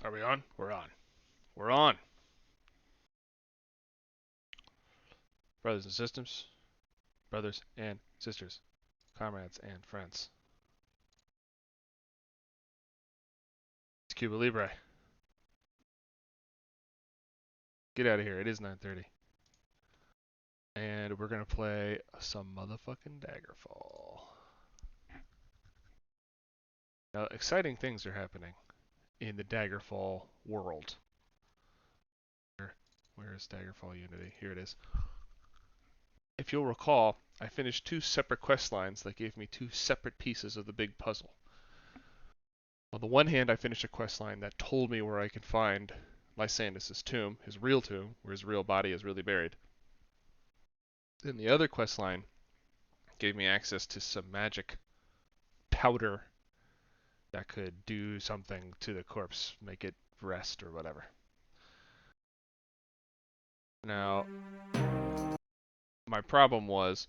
Are we on? We're on. We're on. Brothers and sisters, comrades and friends. It's CubaLibre. Get out of here. It is 9:30. And we're going to play some motherfucking Daggerfall. Now, exciting things are happening in the Daggerfall world. Where is Daggerfall Unity? Here it is. If you'll recall, I finished 2 separate quest lines that gave me 2 separate pieces of the big puzzle. On the one hand, I finished a quest line that told me where I could find Lysander' tomb, his real tomb, where his real body is really buried. Then the other quest line gave me access to some magic powder that could do something to the corpse, make it rest or whatever. Now, my problem was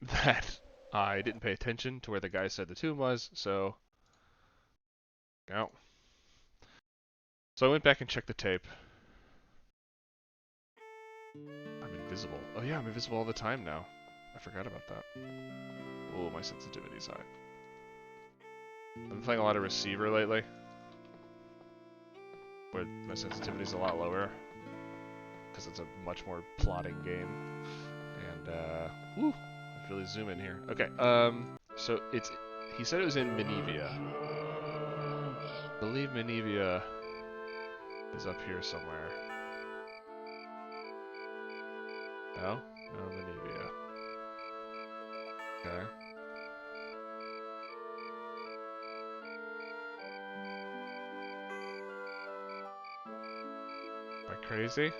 that I didn't pay attention to where the guy said the tomb was, so no. So I went back and checked the tape. I'm invisible. Oh yeah, I'm invisible all the time now. I forgot about that. Oh, my sensitivity's high. I've been playing a lot of receiver lately, where my sensitivity's a lot lower, because it's a much more plotting game. And, woo, let's really zoom in here. Okay, so he said it was in Menevia. I believe Menevia is up here somewhere. No? No, Menevia. Okay. Am I crazy?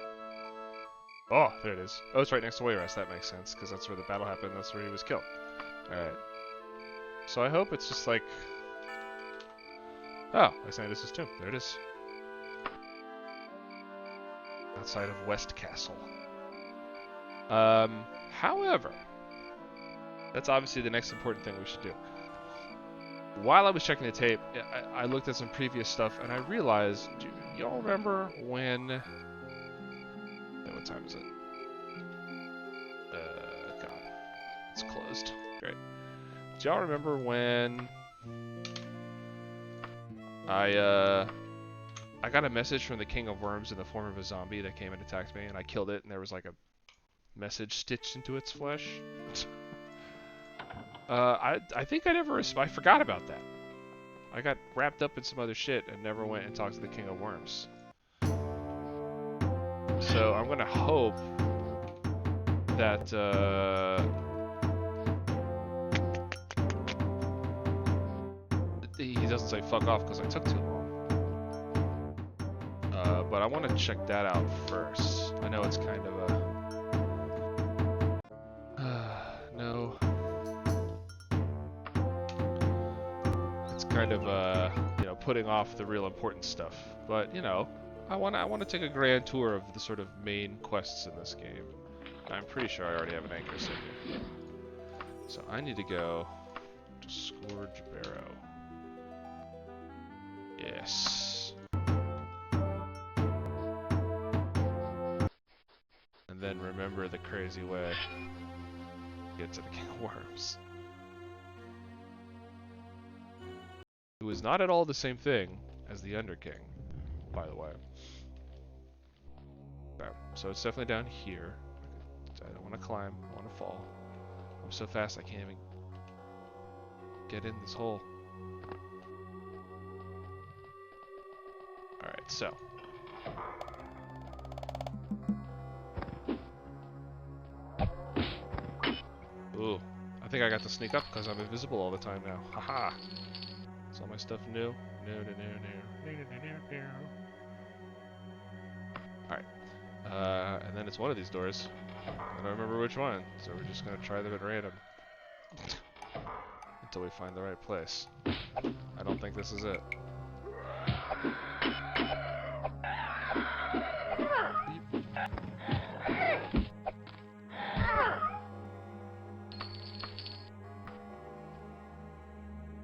Oh, there it is. Oh, it's right next to Wayrest. That makes sense, because that's where the battle happened. That's where he was killed. Alright. So I hope it's just like... Oh, Lysander's tomb. There it is. Outside of West Castle. However, that's obviously the next important thing we should do. While I was checking the tape, I looked at some previous stuff, and I realized, do y'all remember when... What time is it? God. It's closed. Great. Do y'all remember when... I got a message from the King of Worms in the form of a zombie that came and attacked me, and I killed it, and there was like a message stitched into its flesh. I think I forgot about that. I got wrapped up in some other shit and never went and talked to the King of Worms. So I'm gonna hope that he doesn't say fuck off because I took too long. But I want to check that out first. I know it's kind of a... no. It's kind of you know, putting off the real important stuff. But, you know, I want to take a grand tour of the sort of main quests in this game. I'm pretty sure I already have an anchor city. So I need to go to Scourge Barrow. Yes. And then remember the crazy way to get to the King of Worms. Who is not at all the same thing as the Under King, by the way. Okay, so it's definitely down here. I don't want to climb, I want to fall. I'm so fast I can't even get in this hole. Alright, so. Ooh, I think I got to sneak up because I'm invisible all the time now. Haha! Is all my stuff new? No. Alright. And then it's one of these doors. I don't remember which one, so we're just gonna try them at random. Until we find the right place. I don't think this is it.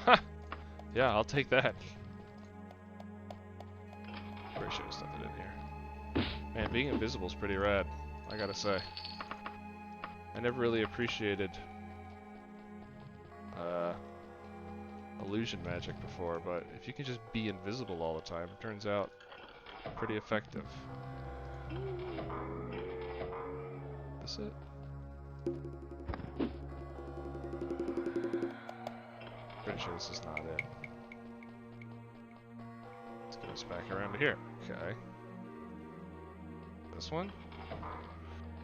Ha! Yeah, I'll take that. should have stuffed it in here. Man, being invisible is pretty rad, I gotta say. I never really appreciated illusion magic before, but if you can just be invisible all the time, it turns out pretty effective. This it? Pretty sure this is not it. Let's get us back around to here. Okay. This one?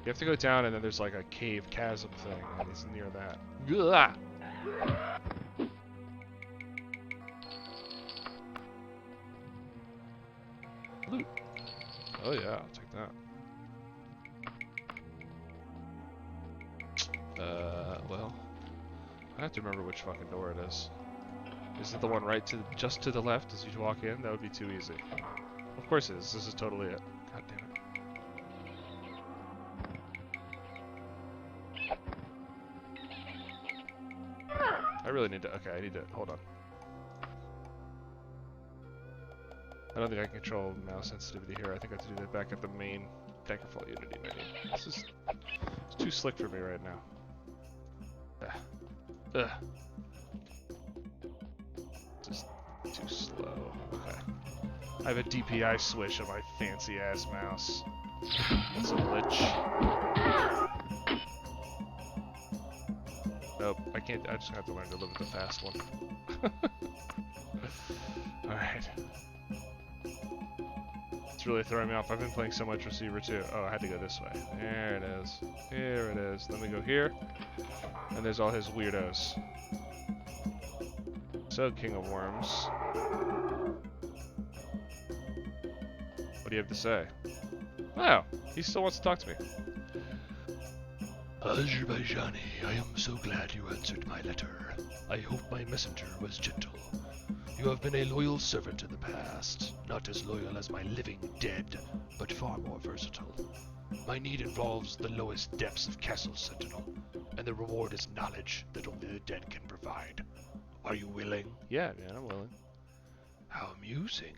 You have to go down and then there's like a cave chasm thing, and it's near that. Ugh! Loot. Oh yeah, I'll take that. Well, I have to remember which fucking door it is. Is it the one right to just to the left as you walk in? That would be too easy. Of course it is. This is totally it. God damn it. I really need to. Okay, I need to. Hold on. I don't think I can control mouse sensitivity here. I think I have to do that back at the main Daggerfall Unity menu. This is it's too slick for me right now. Ugh. Just too slow. Okay. I have a DPI switch on my fancy ass mouse. It's a glitch. Nope, I can't. I just have to learn to live with the fast one. Alright. It's really throwing me off. I've been playing so much Receiver too. Oh, I had to go this way. There it is. Here it is. Let me go here. And there's all his weirdos. So, King of Worms. What do you have to say? Wow, he still wants to talk to me. Azerbaijani, I am so glad you answered my letter. I hope my messenger was gentle. You have been a loyal servant in the past, not as loyal as my living dead, but far more versatile. My need involves the lowest depths of Castle Sentinel, and the reward is knowledge that only the dead can provide. Are you willing? Yeah, man, I'm willing. How amusing.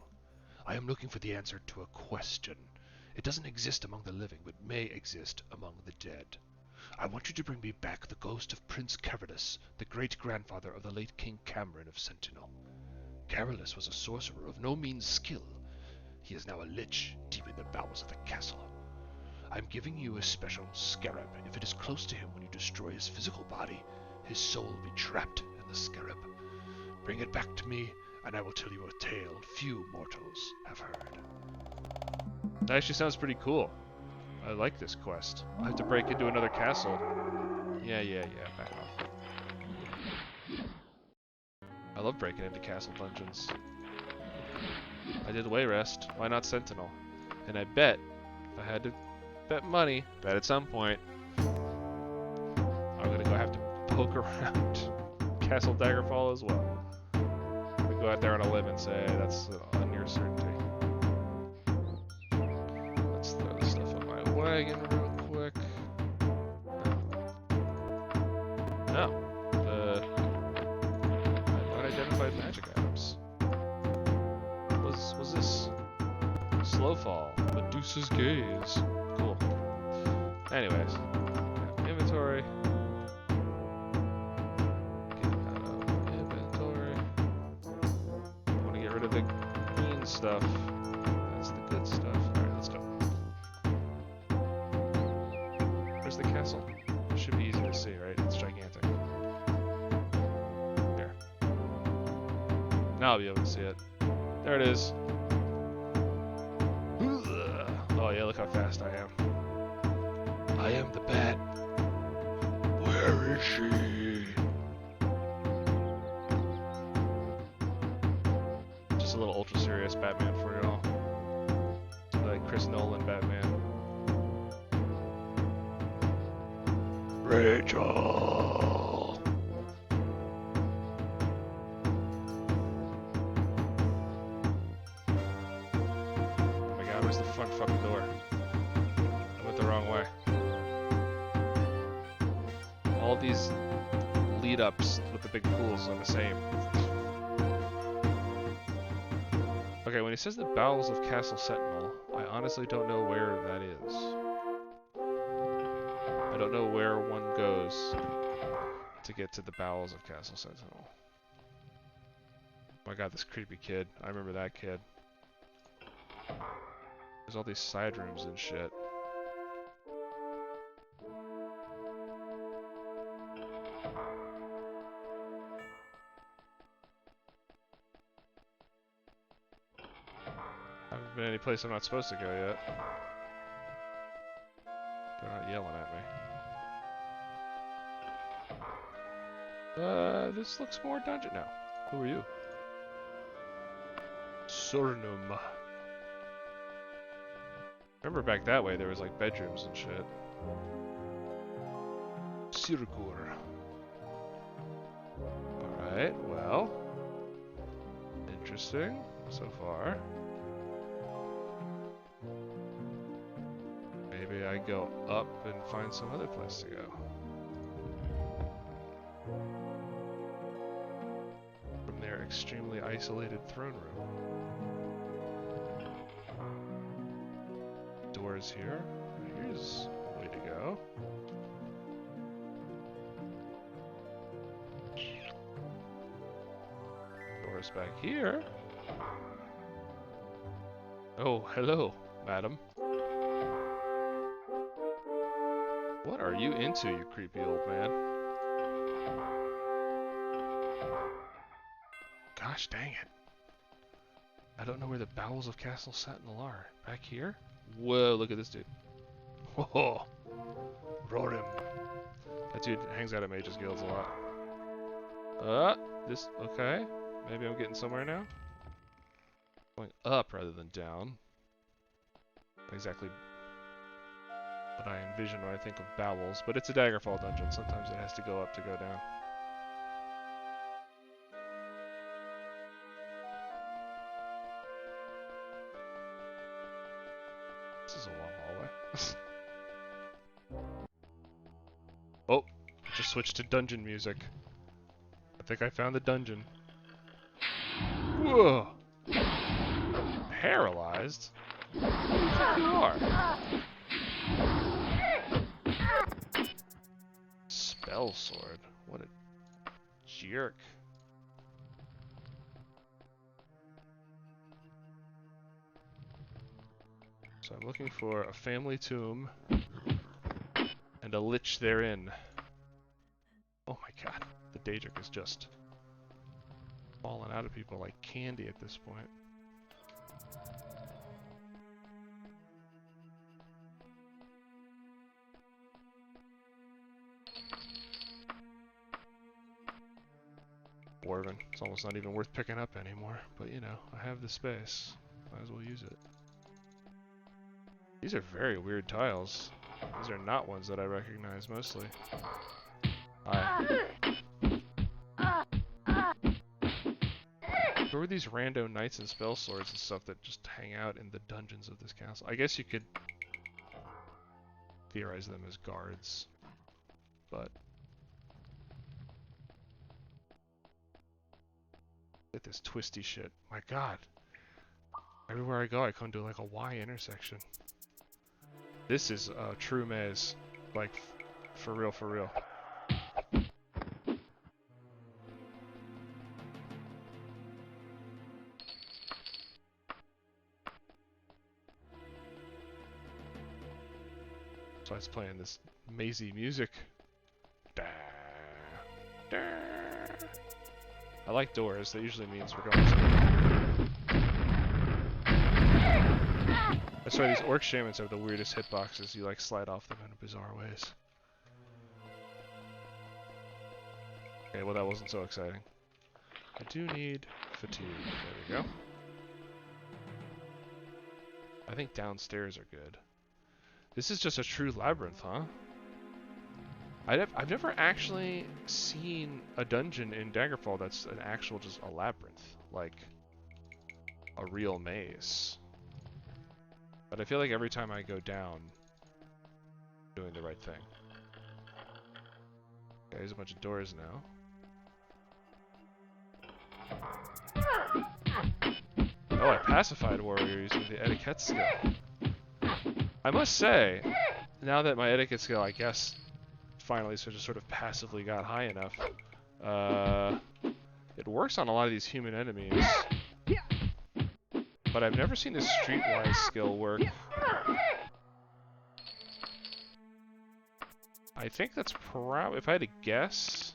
I am looking for the answer to a question. It doesn't exist among the living, but may exist among the dead. I want you to bring me back the ghost of Prince Carolus, the great-grandfather of the late King Cameron of Sentinel. Carolus was a sorcerer of no mean skill. He is now a lich deep in the bowels of the castle. I'm giving you a special scarab. If it is close to him when you destroy his physical body, his soul will be trapped in the scarab. Bring it back to me, and I will tell you a tale few mortals have heard. That actually sounds pretty cool. I like this quest. I have to break into another castle. Yeah, back off. I love breaking into castle dungeons. I did Wayrest. Why not Sentinel? And I bet, if I had to bet money, that at some point, I'm gonna go have to poke around Castle Daggerfall as well. I'm gonna go out there on a limb and say that's a near certainty. Let's throw this stuff on my wagon real quick. No. Unidentified magic items. Was this Slowfall? Medusa's Gaze. Cool. Anyways, inventory. Get out of inventory. I want to get rid of the green stuff. That's the good stuff. Alright, let's go. Where's the castle? It should be easy to see, right? It's gigantic. There. Now I'll be able to see it. There it is. Oh yeah, look how fast I am. I am the bat. Where is she? Just a little ultra serious Batman for y'all. Like Chris Nolan Batman. Rachel. Oh my god, where's the front fucking door? I went the wrong way. All these lead ups with the big pools are the same. Okay, when he says the bowels of Castle Sentinel, I honestly don't know where that is. I don't know where one goes to get to the bowels of Castle Sentinel. Oh my god, this creepy kid. I remember that kid. There's all these side rooms and shit. I haven't been any place I'm not supposed to go yet. They're not yelling at me. This looks more dungeon now. Who are you? Sornum. Remember back that way there was like bedrooms and shit. Sirkur. Alright, well. Interesting so far. Maybe I go up and find some other place to go. From their extremely isolated throne room. Doors here. Here's a way to go. Doors back here. Oh, hello, madam. What are you into, you creepy old man? Gosh dang it. I don't know where the bowels of Castle Sentinel are. Back here? Whoa, look at this dude. Whoa. Roar him. That dude hangs out at Mage's Guilds a lot. This, okay. Maybe I'm getting somewhere now? Going up rather than down. Not exactly what I envision when I think of bowels, but it's a Daggerfall dungeon. Sometimes it has to go up to go down. This is a long hallway. Oh, just switched to dungeon music. I think I found the dungeon. Whoa! Paralyzed? Who do you think you are? Spell sword? What a jerk. So I'm looking for a family tomb and a lich therein. Oh my god, the Daedric is just falling out of people like candy at this point. Dwarven. It's almost not even worth picking up anymore, but you know, I have the space. Might as well use it. These are very weird tiles. These are not ones that I recognize mostly. Who are these rando knights and spell swords and stuff that just hang out in the dungeons of this castle? I guess you could theorize them as guards, but look at this twisty shit. My god. Everywhere I go I come to like a Y intersection. This is a true maze. Like, for real, for real. So it's playing this mazy music. Da, da. I like doors. That usually means we're going somewhere. That's why these orc shamans have the weirdest hitboxes. You like slide off them in bizarre ways. Okay, well that wasn't so exciting. I do need fatigue. There we go. I think downstairs are good. This is just a true labyrinth, huh? I've never actually seen a dungeon in Daggerfall that's an actual just a labyrinth, like a real maze. But I feel like every time I go down, I'm doing the right thing. Okay, there's a bunch of doors now. Oh, I pacified warrior using the etiquette skill. I must say, now that my etiquette skill, I guess, finally sort of passively got high enough, it works on a lot of these human enemies. But I've never seen this streetwise skill work. I think that's probably, if I had to guess,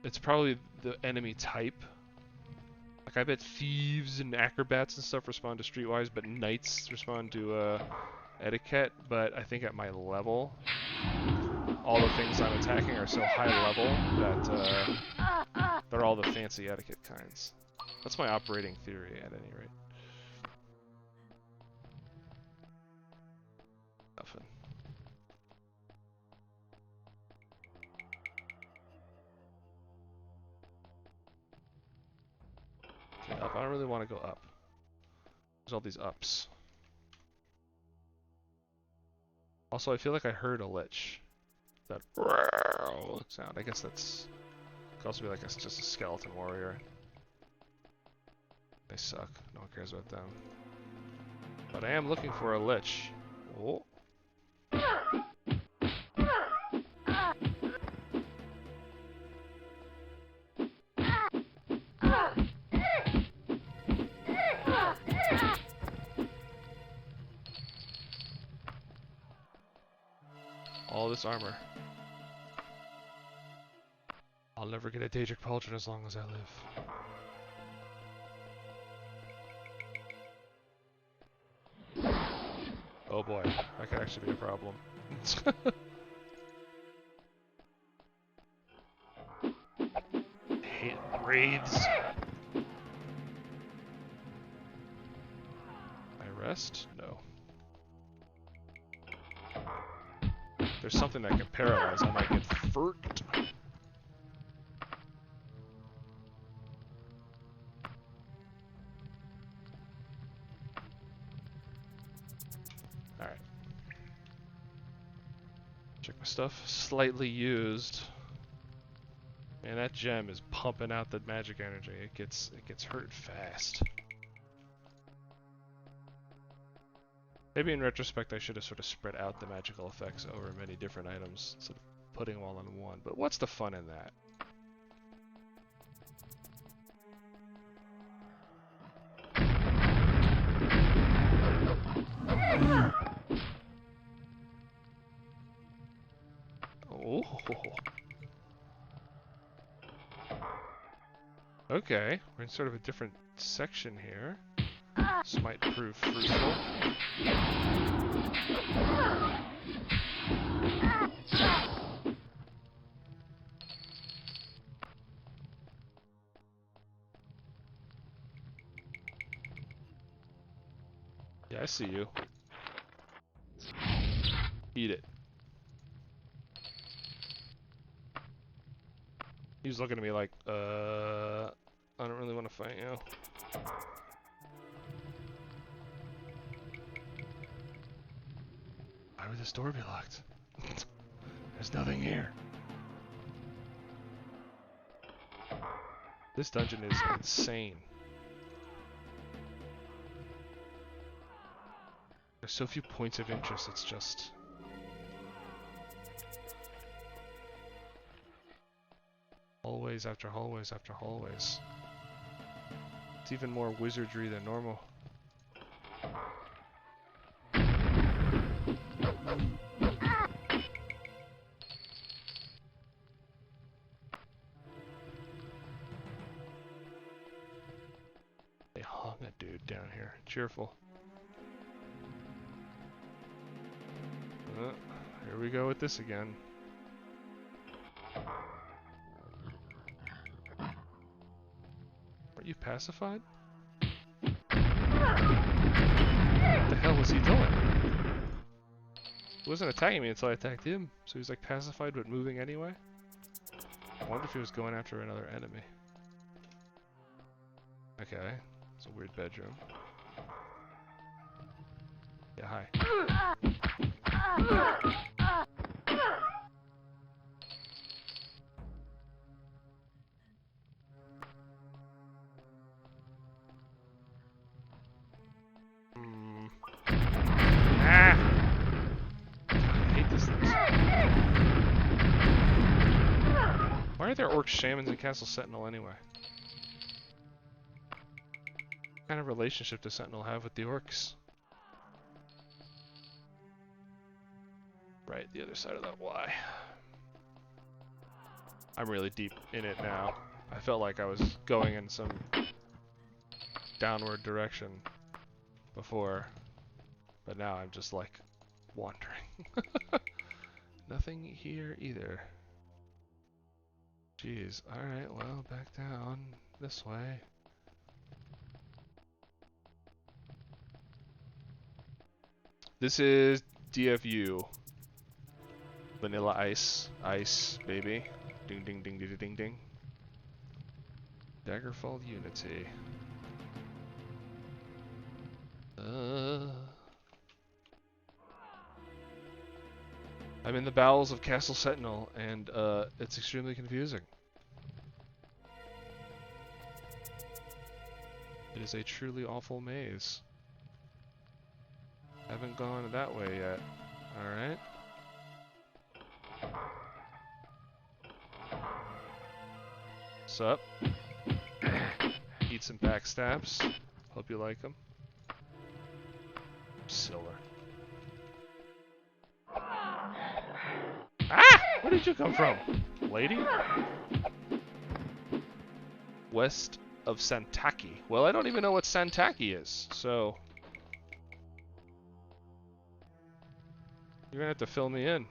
it's probably the enemy type. Like, I bet thieves and acrobats and stuff respond to streetwise, but knights respond to etiquette. But I think at my level, all the things I'm attacking are so high level that they're all the fancy etiquette kinds. That's my operating theory, at any rate. Nothing. Okay, up. I don't really want to go up. There's all these ups. Also, I feel like I heard a lich. That sound. I guess that's could also be like just a skeleton warrior. They suck. No one cares about them. But I am looking for a lich. Oh. All this armor. I'll never get a Daedric Pauldron as long as I live. Oh boy, that could actually be a problem. Hate wraiths. I rest? No. There's something that can paralyze. I might get furt. Alright. Check my stuff. Slightly used. Man, that gem is pumping out the magic energy. It gets hurt fast. Maybe in retrospect I should have sort of spread out the magical effects over many different items instead of putting them all in one. But what's the fun in that? Oh. Okay, we're in sort of a different section here. This might prove fruitful. Yeah, I see you. Eat it. He's looking at me like, I don't really want to fight you. Why would this door be locked? There's nothing here. This dungeon is insane. There's so few points of interest, it's just... hallways after hallways after hallways. It's even more wizardry than normal. They hung a dude down here. Cheerful. Here we go with this again. Are you pacified? What the hell was he doing? He wasn't attacking me until I attacked him, so he was like pacified but moving anyway. I wonder if he was going after another enemy. Okay, it's a weird bedroom. Yeah, hi. are there orc shamans in Castle Sentinel anyway? What kind of relationship does Sentinel have with the orcs? Right, the other side of that Y. I'm really deep in it now. I felt like I was going in some downward direction before, but now I'm just like wandering. Nothing here either. Jeez, alright, well, back down this way. This is DFU. Vanilla Ice. Ice, baby. Ding ding ding ding ding ding. Daggerfall Unity. I'm in the bowels of Castle Sentinel, and it's extremely confusing. It is a truly awful maze. Haven't gone that way yet. Alright. Sup? Eat some backstabs. Hope you like them. Silver. Ah! Where did you come from, lady? West of Santaki. Well, I don't even know what Santaki is, so you're gonna have to fill me in.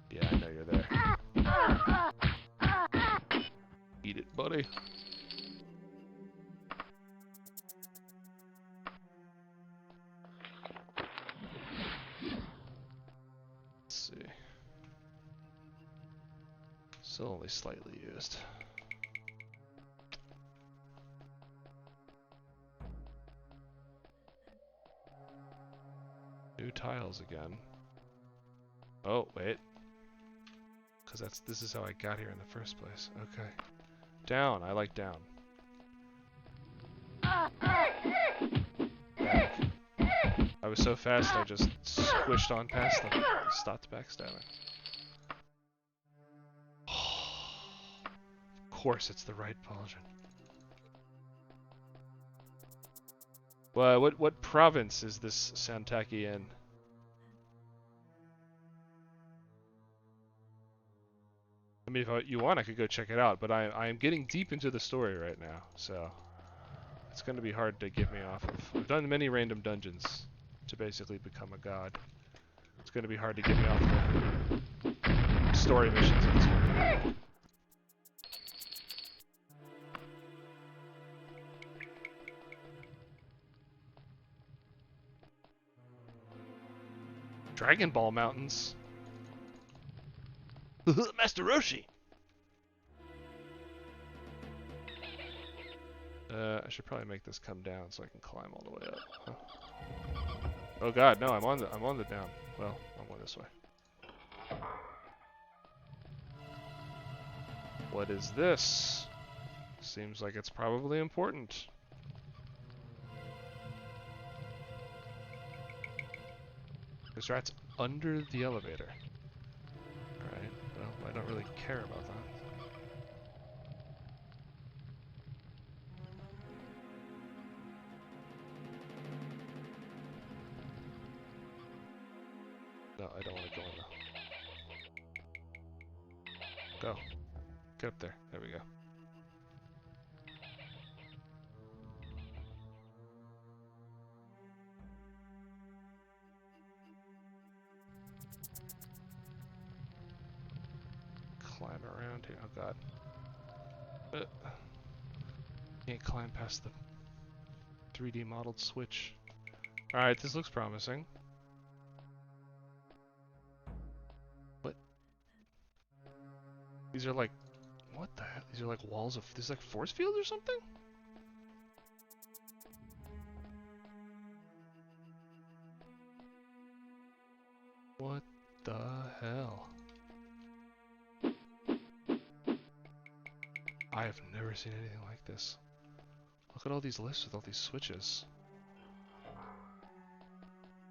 Yeah, I know you're there. Eat it, buddy. Let's see. Still only slightly used. New tiles again. Oh, wait. Because this is how I got here in the first place. Okay. Down. I like down. Back. I was so fast I just squished on past them. Stopped backstabbing. Of course it's the right pauldron. Well, what province is this Santaki in? I mean, if you want, I could go check it out, but I am getting deep into the story right now, so it's going to be hard to get me off of. I've done many random dungeons to basically become a god. It's going to be hard to get me off the story missions at this point. Dragon Ball Mountains. Master Roshi! I should probably make this come down so I can climb all the way up. Huh? Oh god, no, I'm on the down. Well, I'm going this way. What is this? Seems like it's probably important. There's rats under the elevator. Alright, well, I don't really care about that. No, I don't want to go in there. Go. Get up there. There we go. Climb around here. Oh god. Can't climb past the 3D modeled switch. Alright, this looks promising. What? These are like... What the hell? These are like walls of... This is like force fields or something? What the hell? I have never seen anything like this. Look at all these lists with all these switches.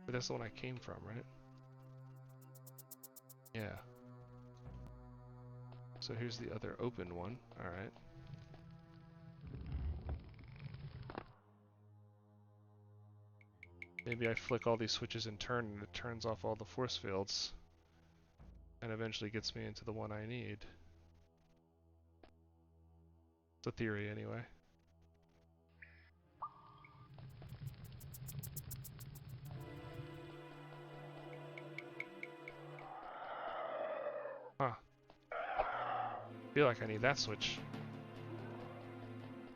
But that's the one I came from, right? Yeah. So here's the other open one. Alright. Maybe I flick all these switches in turn and it turns off all the force fields. And eventually gets me into the one I need. It's a theory anyway. Huh. I feel like I need that switch.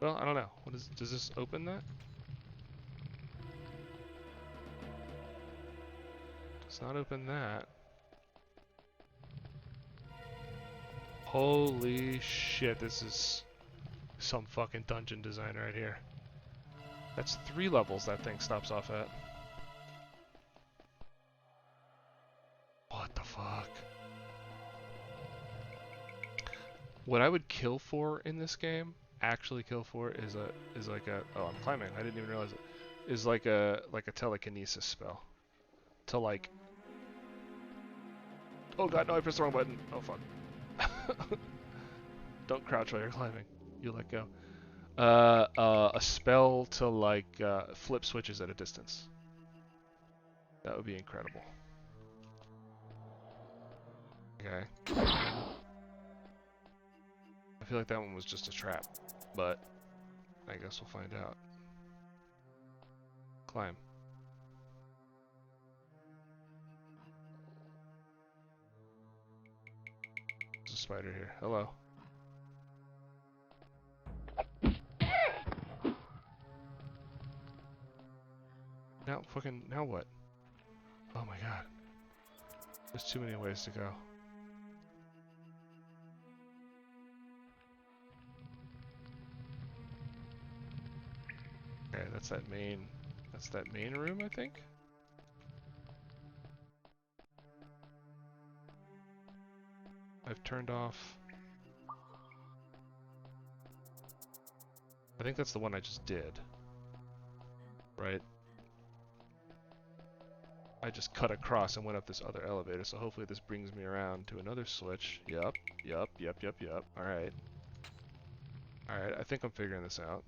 Well, I don't know. Does this open that? Does not open that. Holy shit, this is some fucking dungeon design right here. That's 3 levels that thing stops off at. What the fuck? What I would kill for in this game, actually kill for, is like a oh, I'm climbing. I didn't even realize it. Is like a telekinesis spell. To like, oh god, no, I pressed the wrong button. Oh fuck. Don't crouch while you're climbing. You let go. A spell to like flip switches at a distance. That would be incredible. Okay. I feel like that one was just a trap, but I guess we'll find out. Climb. There's a spider here. Hello. Now what? Oh my god. There's too many ways to go. Okay, that's that main room, I think? I've turned off. I think that's the one I just did. Right? I just cut across and went up this other elevator, so hopefully this brings me around to another switch. Yup. Alright. Alright, I think I'm figuring this out.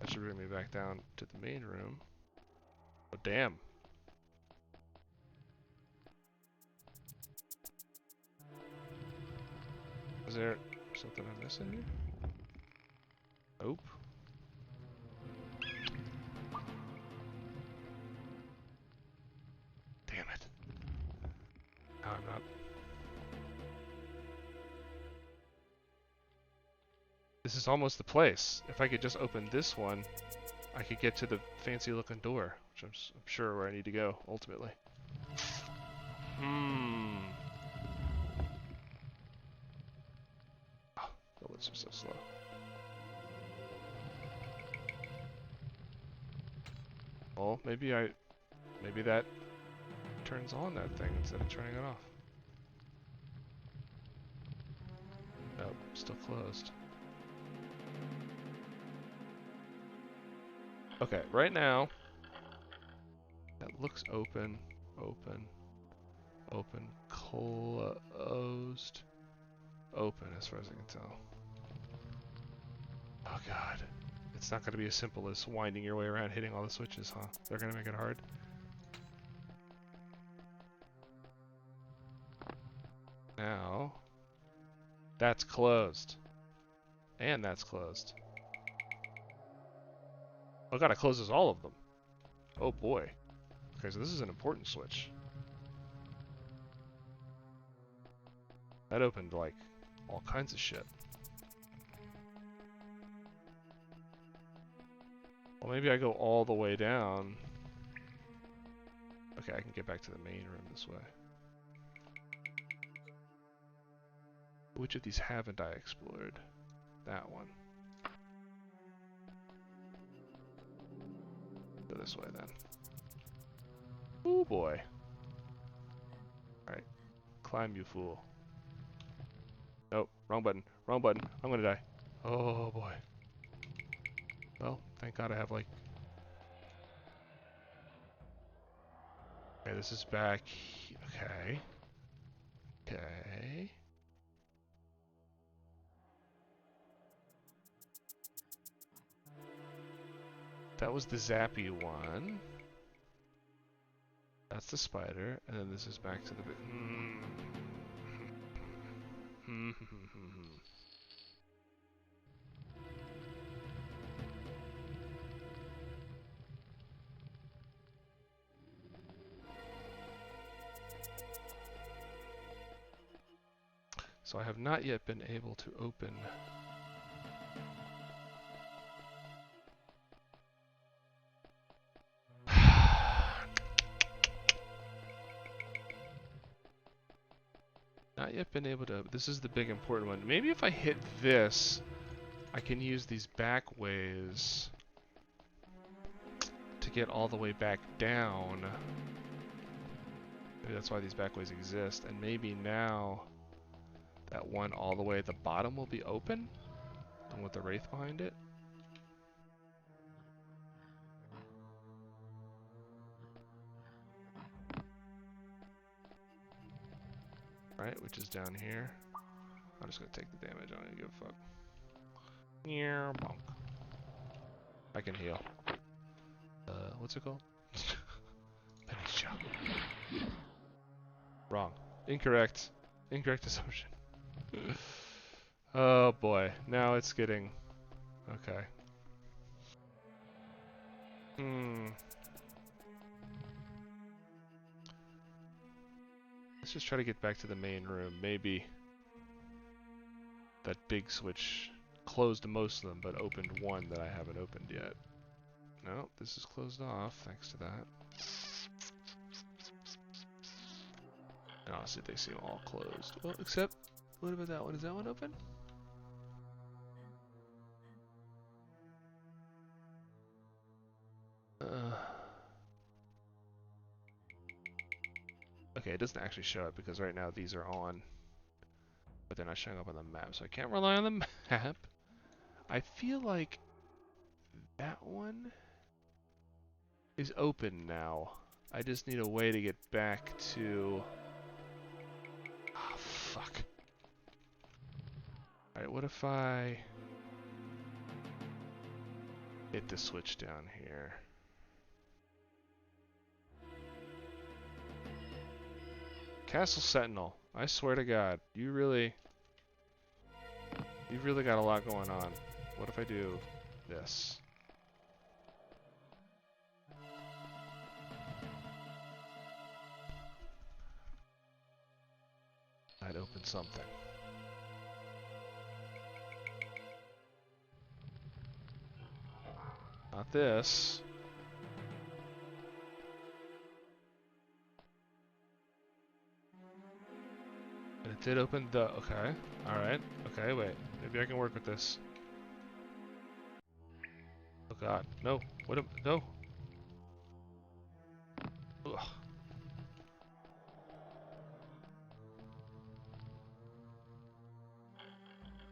That should bring me back down to the main room. Oh, damn. Is there something I'm missing here? Nope. Damn it. Now I'm not. This is almost the place. If I could just open this one, I could get to the fancy looking door, which I'm sure where I need to go, ultimately. Oh, the lights are so slow. Well, maybe that turns on that thing instead of turning it off. Nope, still closed. Okay, right now, that looks open, closed, open as far as I can tell. Oh god. It's not going to be as simple as winding your way around hitting all the switches, huh? They're going to make it hard. Now, that's closed. And that's closed. Oh god, it closes all of them. Oh boy. Okay, so this is an important switch. That opened, like, all kinds of shit. Well, maybe I go all the way down. Okay, I can get back to the main room this way. Which of these haven't I explored? That one. Go this way then. Ooh boy. Alright. Climb, you fool. Nope, wrong button. Wrong button. I'm gonna die. Oh boy. Well, thank god I have like... Okay, this is back... Okay. Okay. That was the zappy one. That's the spider, and then this is back to the big. So I have not yet been able to open. Not yet been able to. This is the big important one. Maybe if I hit this, I can use these back ways to get all the way back down. Maybe that's why these back ways exist. And maybe now that one all the way at the bottom will be open, and with the wraith behind it. Right, which is down here. I'm just gonna take the damage. I don't even give a fuck. Yeah, bonk. I can heal. What's it called? Penny's job. Wrong. Incorrect. Incorrect assumption. Oh boy. Now it's getting. Okay. Let's just try to get back to the main room. Maybe that big switch closed most of them, but opened one that I haven't opened yet. No, this is closed off, thanks to that. And honestly, they seem all closed. Well, except, what about that one? Is that one open? Okay, it doesn't actually show it because right now these are on, but they're not showing up on the map, so I can't rely on the map. I feel like that one is open now. I just need a way to get back to... Ah, fuck. Alright, what if I hit the switch down here? Castle Sentinel, I swear to God, you've really got a lot going on. What if I do this? I'd open something. Not this. And it did open the... Okay. Alright. Okay, wait. Maybe I can work with this. Oh god. No. What am... No. Ugh.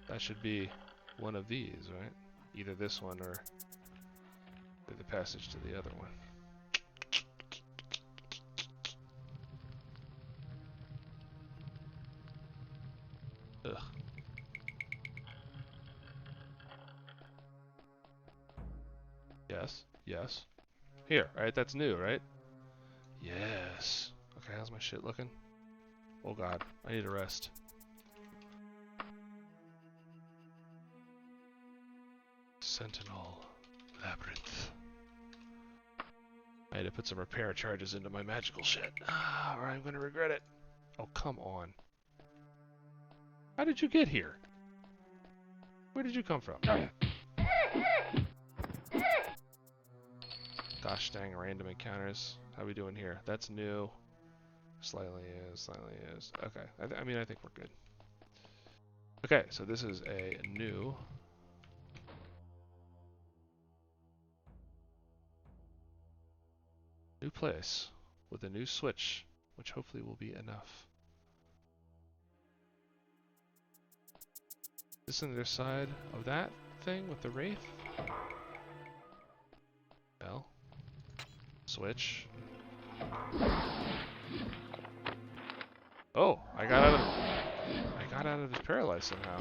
That should be one of these, right? Either this one or the passage to the other one. Ugh. Yes, yes. Here, right? That's new, right? Yes. Okay, how's my shit looking? Oh god, I need a rest. Sentinel Labyrinth. I had to put some repair charges into my magical shit, or I'm gonna regret it. Oh, come on. How did you get here? Where did you come from? Gosh dang, random encounters. How we doing here? That's new. Slightly is, slightly is. Okay, I mean, I think we're good. Okay, so this is a new... new place with a new switch, which hopefully will be enough. This on the other side of that thing with the wraith? Well, switch. Oh, I got out of his paralyzed somehow.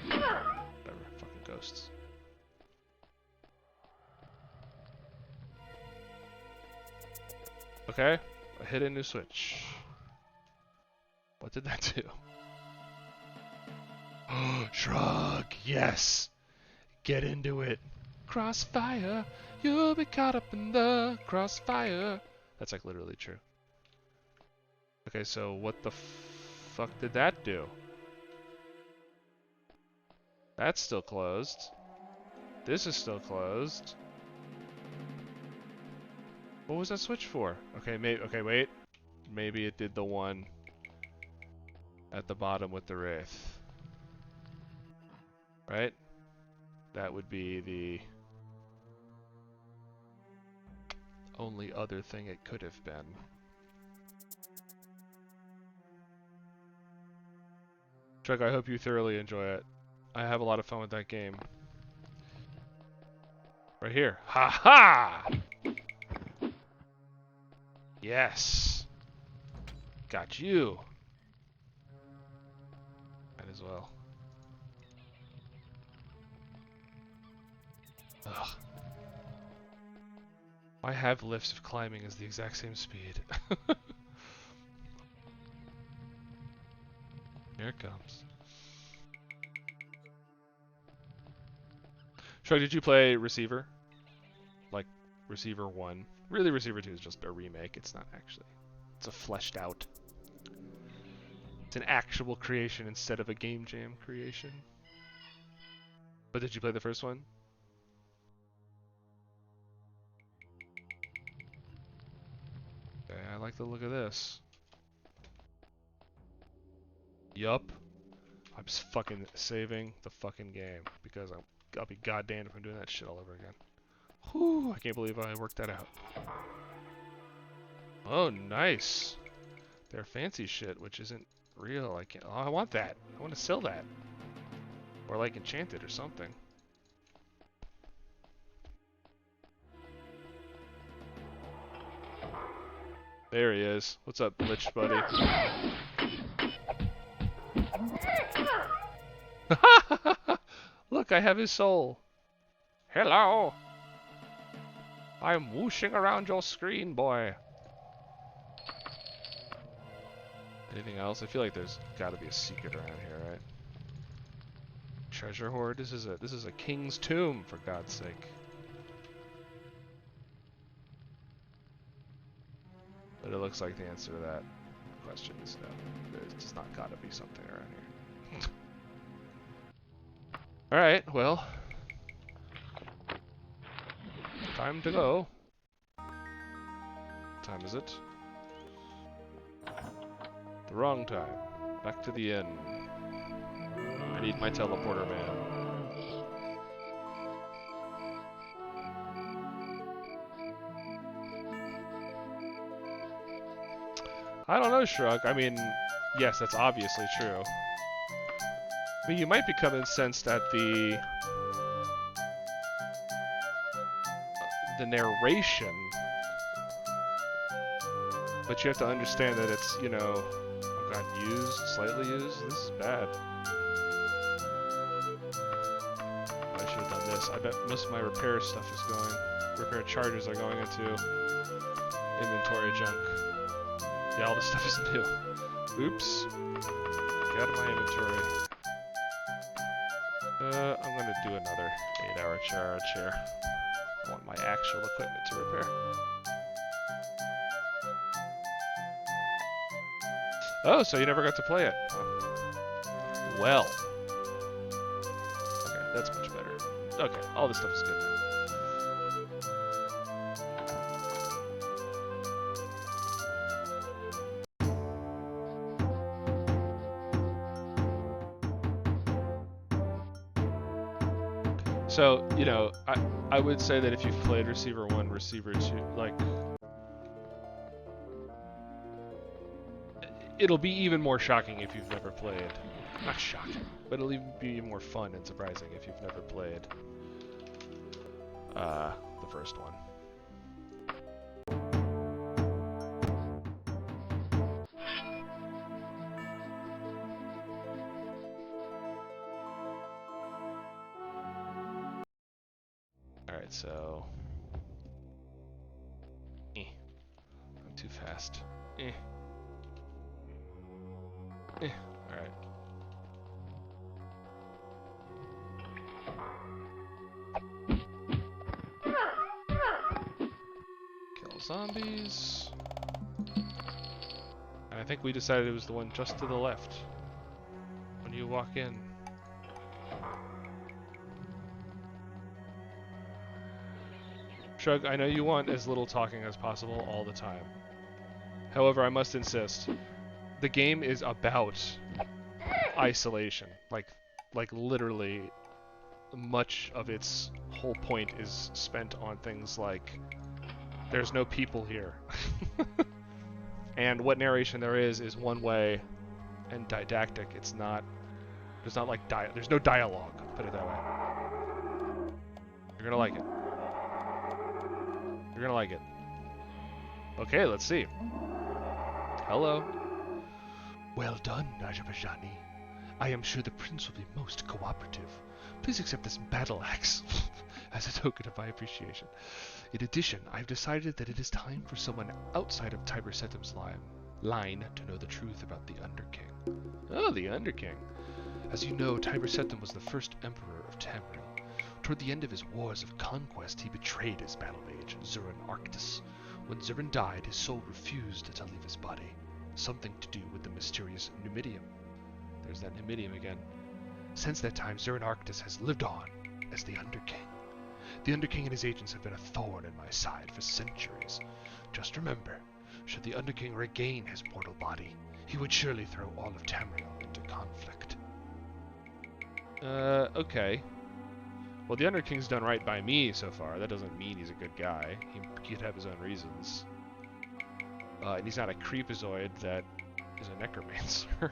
Whatever, fucking ghosts. Okay, I hit a new switch. What did that do? Shrug, yes! Get into it. Crossfire, you'll be caught up in the crossfire. That's like literally true. Okay, so what the fuck did that do? That's still closed. This is still closed. What was that switch for? Okay, okay, wait. Maybe it did the one at the bottom with the wraith. Right? That would be the only other thing it could have been. Shrug, I hope you thoroughly enjoy it. I have a lot of fun with that game. Right here. Ha ha! Yes! Got you! Might as well. Ugh. Why have lifts if climbing is the exact same speed? Here it comes. Shrug, did you play Receiver? Like, Receiver 1? Really, Receiver 2 is just a remake. It's not actually. It's a fleshed out. It's an actual creation instead of a Game Jam creation. But did you play the first one? Okay, I like the look of this. Yup. I'm just fucking saving the fucking game because I'll be goddamned if I'm doing that shit all over again. Whew, I can't believe I worked that out. Oh, nice. They're fancy shit, which isn't real. I can't. Oh, I want that. I want to sell that. Or like enchant it or something. There he is. What's up, Lich buddy? Look, I have his soul. Hello. I'm whooshing around your screen, boy. Anything else? I feel like there's got to be a secret around here, right? Treasure hoard. This is a king's tomb, for God's sake. But it looks like the answer to that question is no. There's just not got to be something around here. All right. Well, time to go. What time is it? The wrong time. Back to the inn. I need my teleporter, man. I don't know, Shrug. I mean, yes, that's obviously true. I mean, you might become incensed at the narration, but you have to understand that it's, you know, oh god, used, slightly used. This is bad. I should have done this. I bet most of my repair stuff is going, repair charges are going into inventory junk. Yeah, all this stuff is new. Oops. Get out of my inventory. I'm gonna do another 8-hour chair. I want my actual equipment to repair. Oh, so you never got to play it. Huh. Well. Okay, that's much better. Okay, all this stuff is good now. So, you know, I would say that if you've played Receiver 1, Receiver 2, like, it'll be even more shocking if you've never played. Not shocking, but it'll even be more fun and surprising if you've never played the first one. Alright, so... I'm fast. Eh. Alright. Kill zombies. And I think we decided it was the one just to the left. When you walk in. Shrug, I know you want as little talking as possible all the time. However, I must insist, the game is about isolation. Like literally, much of its whole point is spent on things like, there's no people here. And what narration there is one way and didactic. It's not, there's not like, there's no dialogue, put it that way. You're gonna like it. You're gonna like it. Okay, let's see. Hello. Well done, Ajabajani. I am sure the prince will be most cooperative. Please accept this battle axe as a token of my appreciation. In addition, I've decided that it is time for someone outside of Tiber Septim's line to know the truth about the Underking. Oh, the Underking. As you know, Tiber Septim was the first emperor of Tamriel. Toward the end of his wars of conquest, he betrayed his battle mage, Zurin Arctus. When Zurin died, his soul refused to leave his body. Something to do with the mysterious Numidium. There's that Numidium again. Since that time, Zurin Arctus has lived on as the Underking. The Underking and his agents have been a thorn in my side for centuries. Just remember, should the Underking regain his mortal body, he would surely throw all of Tamriel into conflict. Okay. Well, the Underking's done right by me so far. That doesn't mean he's a good guy. He could have his own reasons. And he's not a creepazoid that is a necromancer.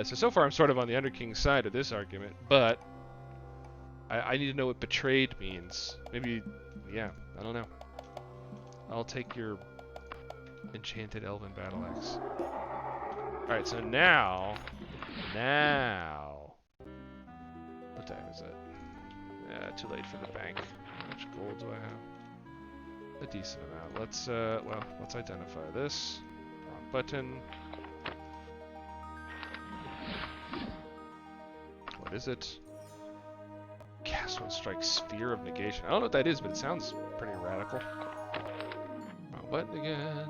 So far I'm sort of on the Underking's side of this argument, but I need to know what betrayed means. Maybe, yeah, I don't know. I'll take your enchanted elven battle axe. Alright, so now... What time is it? Too late for the bank. How much gold do I have? A decent amount. Let's identify this. Wrong button. What is it? Cast one strike, sphere of negation. I don't know what that is, but it sounds pretty radical. Wrong button again.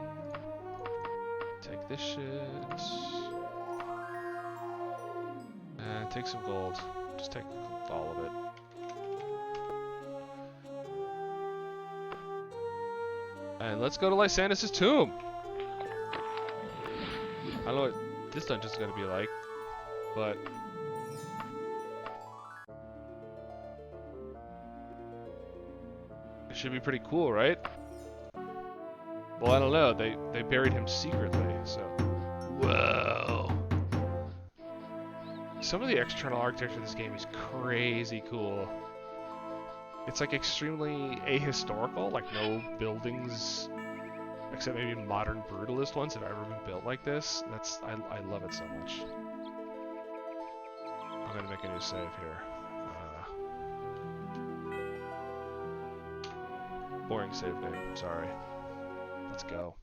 Take this shit. And take some gold. Just take all of it. And let's go to Lysanis' tomb. I don't know what this dungeon's gonna be like, but it should be pretty cool, right? Well, I don't know. They buried him secretly, so. Whoa. Some of the external architecture of this game is crazy cool. It's like extremely ahistorical, like no buildings, except maybe modern brutalist ones, have ever been built like this. I love it so much. I'm gonna make a new save here. Boring save name, sorry. Let's go.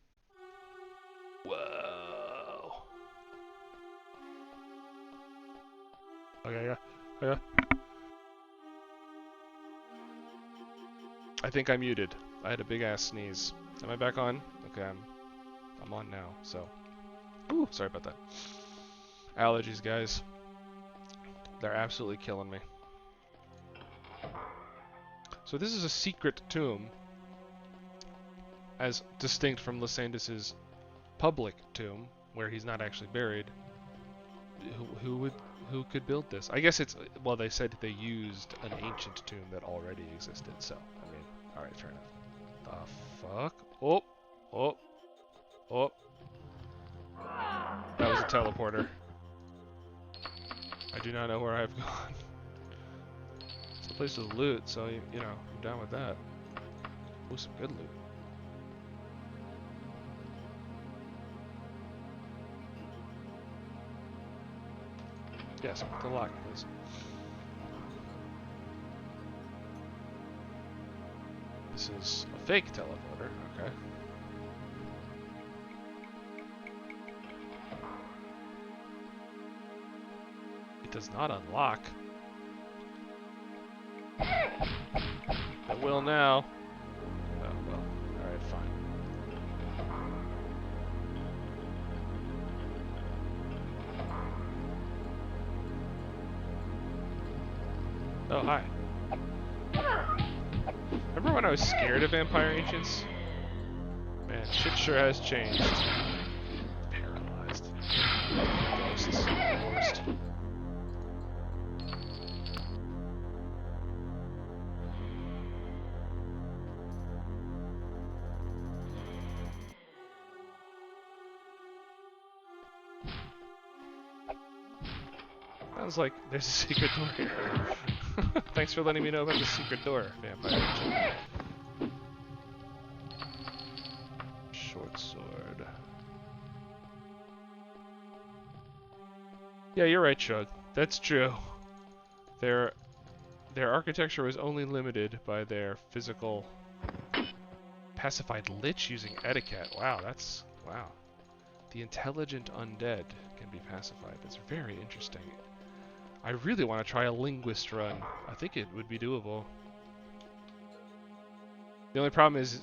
Whoa. Okay, yeah. I think I'm muted. I had a big ass sneeze. Am I back on? Okay, I'm on now, so. Ooh, sorry about that. Allergies, guys. They're absolutely killing me. So this is a secret tomb, as distinct from Lysanis' public tomb, where he's not actually buried. Who could build this? I guess it's, well, they said they used an ancient tomb that already existed, so, I mean, alright, fair enough. The fuck? Oh! That was a teleporter. I do not know where I've gone. It's a place with loot, so, you know, I'm down with that. Ooh, some good loot. Yes, the lock, please. This is a fake teleporter, okay. does not unlock. It will now. Oh, well. Alright, fine. Oh, hi. Remember when I was scared of Vampire Ancients? Man, shit sure has changed. Paralyzed. Ghosts. Worst. Sounds like there's a secret door here. Thanks for letting me know about the secret door, Vampire Agent. Short sword. Yeah, you're right, Shug. That's true. Their architecture was only limited by their physical pacified lich using etiquette. Wow, that's wow. The intelligent undead can be pacified. That's very interesting. I really want to try a linguist run. I think it would be doable. The only problem is,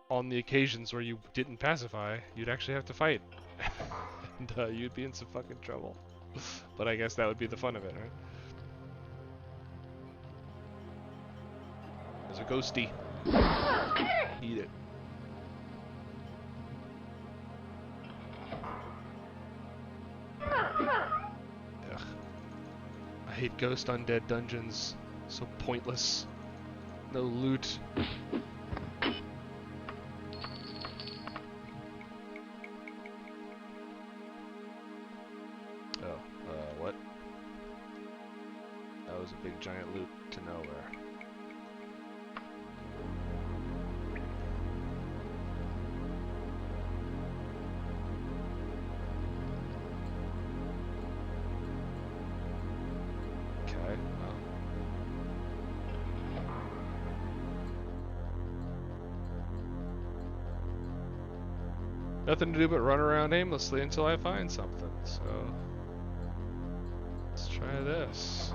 on the occasions where you didn't pacify, you'd actually have to fight. And you'd be in some fucking trouble. But I guess that would be the fun of it, right? There's a ghosty. Eat it. Ugh. I hate ghost undead dungeons. So pointless. No loot. What? That was a big giant loop to nowhere. Okay, well. Nothing to do but run around aimlessly until I find something, so... Let's try this.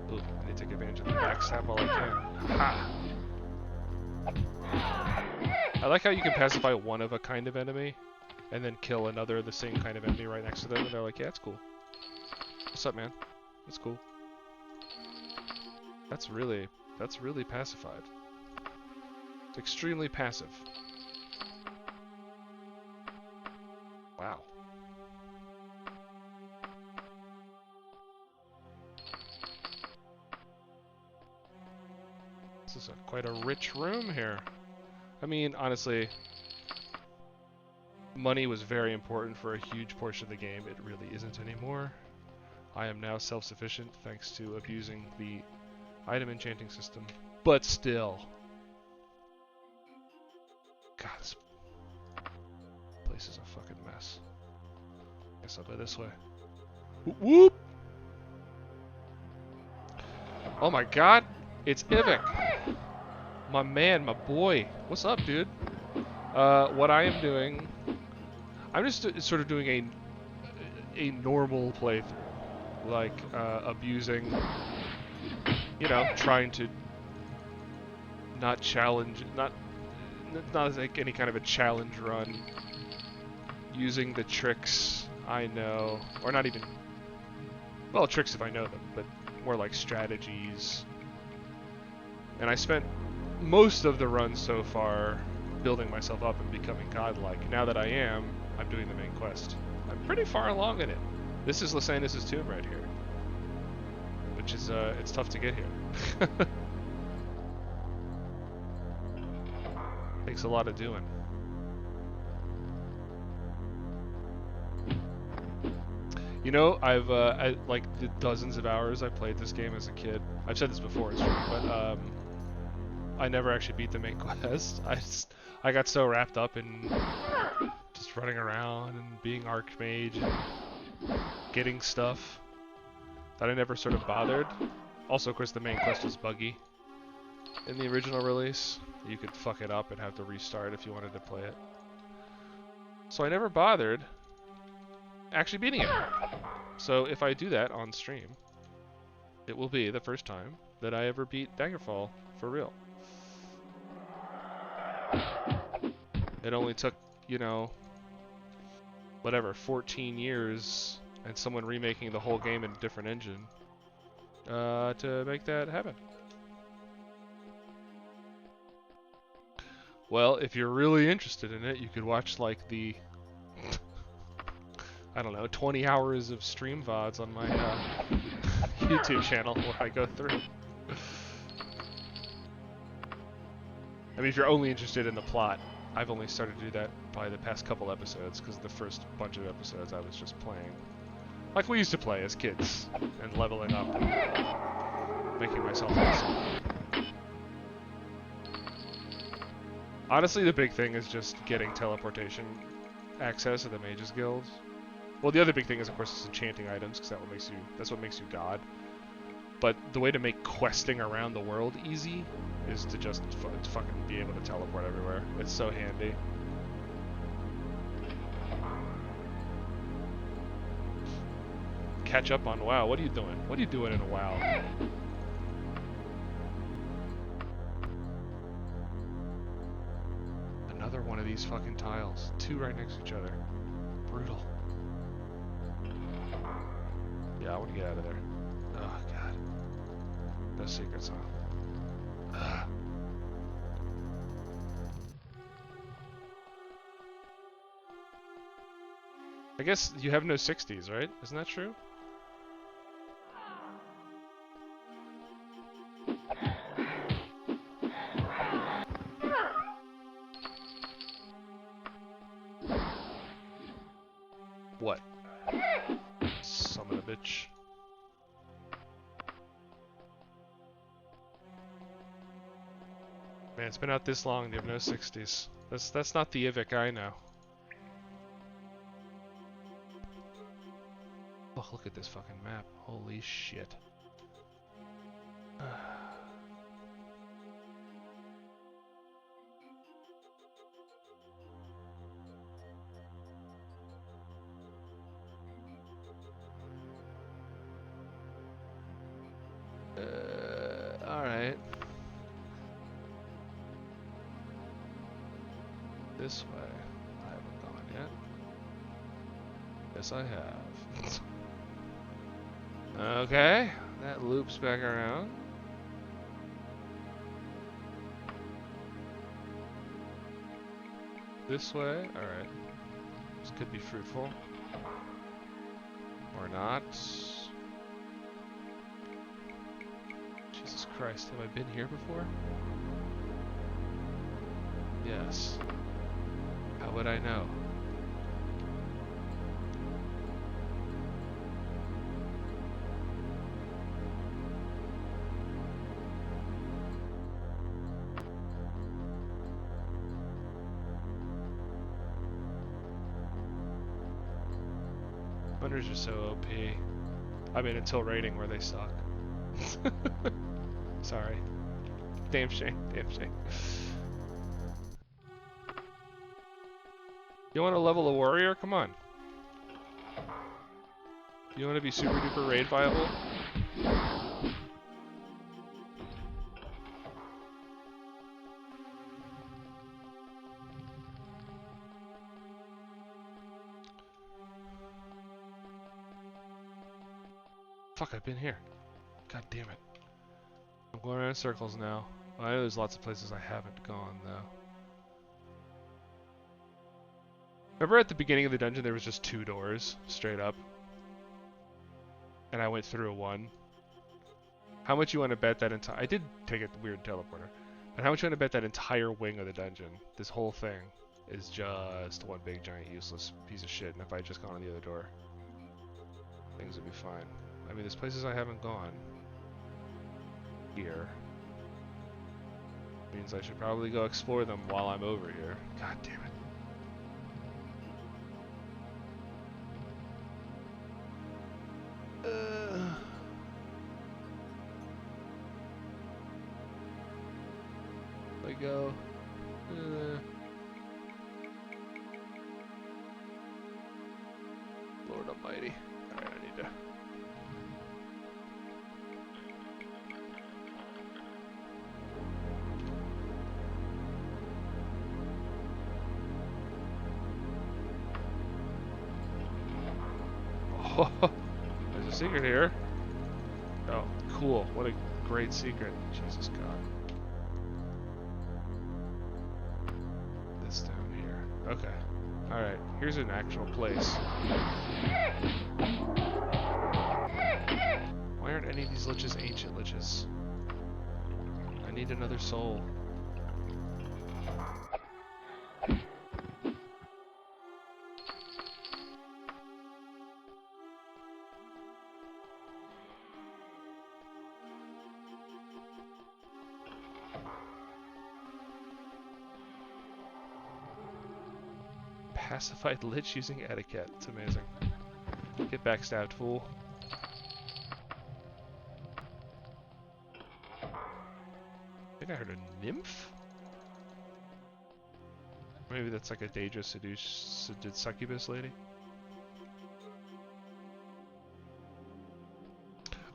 Ooh, I need to take advantage of the backstab while I can. Ha! I like how you can pacify one of a kind of enemy, and then kill another of the same kind of enemy right next to them, and they're like, yeah, it's cool. What's up, man? That's cool. That's really pacified. It's extremely passive. Wow. This is quite a rich room here. I mean, honestly, money was very important for a huge portion of the game. It really isn't anymore. I am now self-sufficient thanks to abusing the item enchanting system. But still. God, this place is a fucking mess. Guess I'll go this way. Whoop! Whoop. Oh my god! It's Iliac! My man, my boy. What's up, dude? What I am doing... I'm just sort of doing a normal playthrough. Like, abusing... You know, trying to... Not challenge... Not like any kind of a challenge run. Using the tricks I know. Or not even... Well, tricks if I know them, but more like strategies. And I spent most of the run so far building myself up and becoming godlike. Now that I am, I'm doing the main quest. I'm pretty far along in it. This is Lysanis' tomb right here. Which is, it's tough to get here. Takes a lot of doing. You know, I've like the dozens of hours I played this game as a kid. I've said this before, it's true, but I never actually beat the main quest. I got so wrapped up in just running around and being Archmage and getting stuff that I never sort of bothered. Also, of course, the main quest was buggy in the original release. You could fuck it up and have to restart if you wanted to play it. So I never bothered actually beating it. So if I do that on stream, it will be the first time that I ever beat Daggerfall for real. It only took, you know, whatever, 14 years and someone remaking the whole game in a different engine to make that happen. Well, if you're really interested in it, you could watch like the, I don't know, 20 hours of stream VODs on my YouTube channel where I go through. I mean, if you're only interested in the plot, I've only started to do that probably the past couple episodes, because the first bunch of episodes I was just playing like we used to play as kids, and leveling up and making myself awesome. Honestly, the big thing is just getting teleportation access at the Mages Guilds. Well, the other big thing is, of course, is enchanting items, because that's what makes you God. But the way to make questing around the world easy is to just fucking be able to teleport everywhere. It's so handy. Catch up on WoW. What are you doing? What are you doing in a WoW? Another one of these fucking tiles. Two right next to each other. Brutal. Yeah, I want to get out of there. Oh, God. No secrets, huh? Ugh. I guess you have no 60s, right? Isn't that true? What? Summon a bitch. Man, it's been out this long and you have no 60s. That's not the Iliac I know. Oh, look at this fucking map. Holy shit. Alright. This way. I haven't gone yet. Yes, I have. Okay. That loops back around. This way. Alright. This could be fruitful. Or not. Jesus Christ, have I been here before? Yes. How would I know? Hunters are so OP. I mean, until raiding where they suck. Sorry. Damn shame, damn shame. You want to level a warrior? Come on. You want to be super duper raid viable? Fuck, I've been here. God damn it. I'm going around in circles now. I know there's lots of places I haven't gone, though. Remember at the beginning of the dungeon there was just 2 doors, straight up? And I went through one. How much you want to bet that entire... I did take a weird teleporter. But how much you want to bet that entire wing of the dungeon, this whole thing, is just one big giant useless piece of shit, and if I had just gone on the other door, things would be fine. I mean, there's places I haven't gone. Here. Means I should probably go explore them while I'm over here. God damn it. Let go. Lord Almighty. Alright, I need to There's a secret here. Oh, cool. What a great secret. Jesus God. This down here. Okay. Alright, here's an actual place. Why aren't any of these liches ancient liches? I need another soul. Pacified lich using etiquette. It's amazing. Get backstabbed, fool. I think I heard a nymph? Maybe that's like a Daedra succubus lady?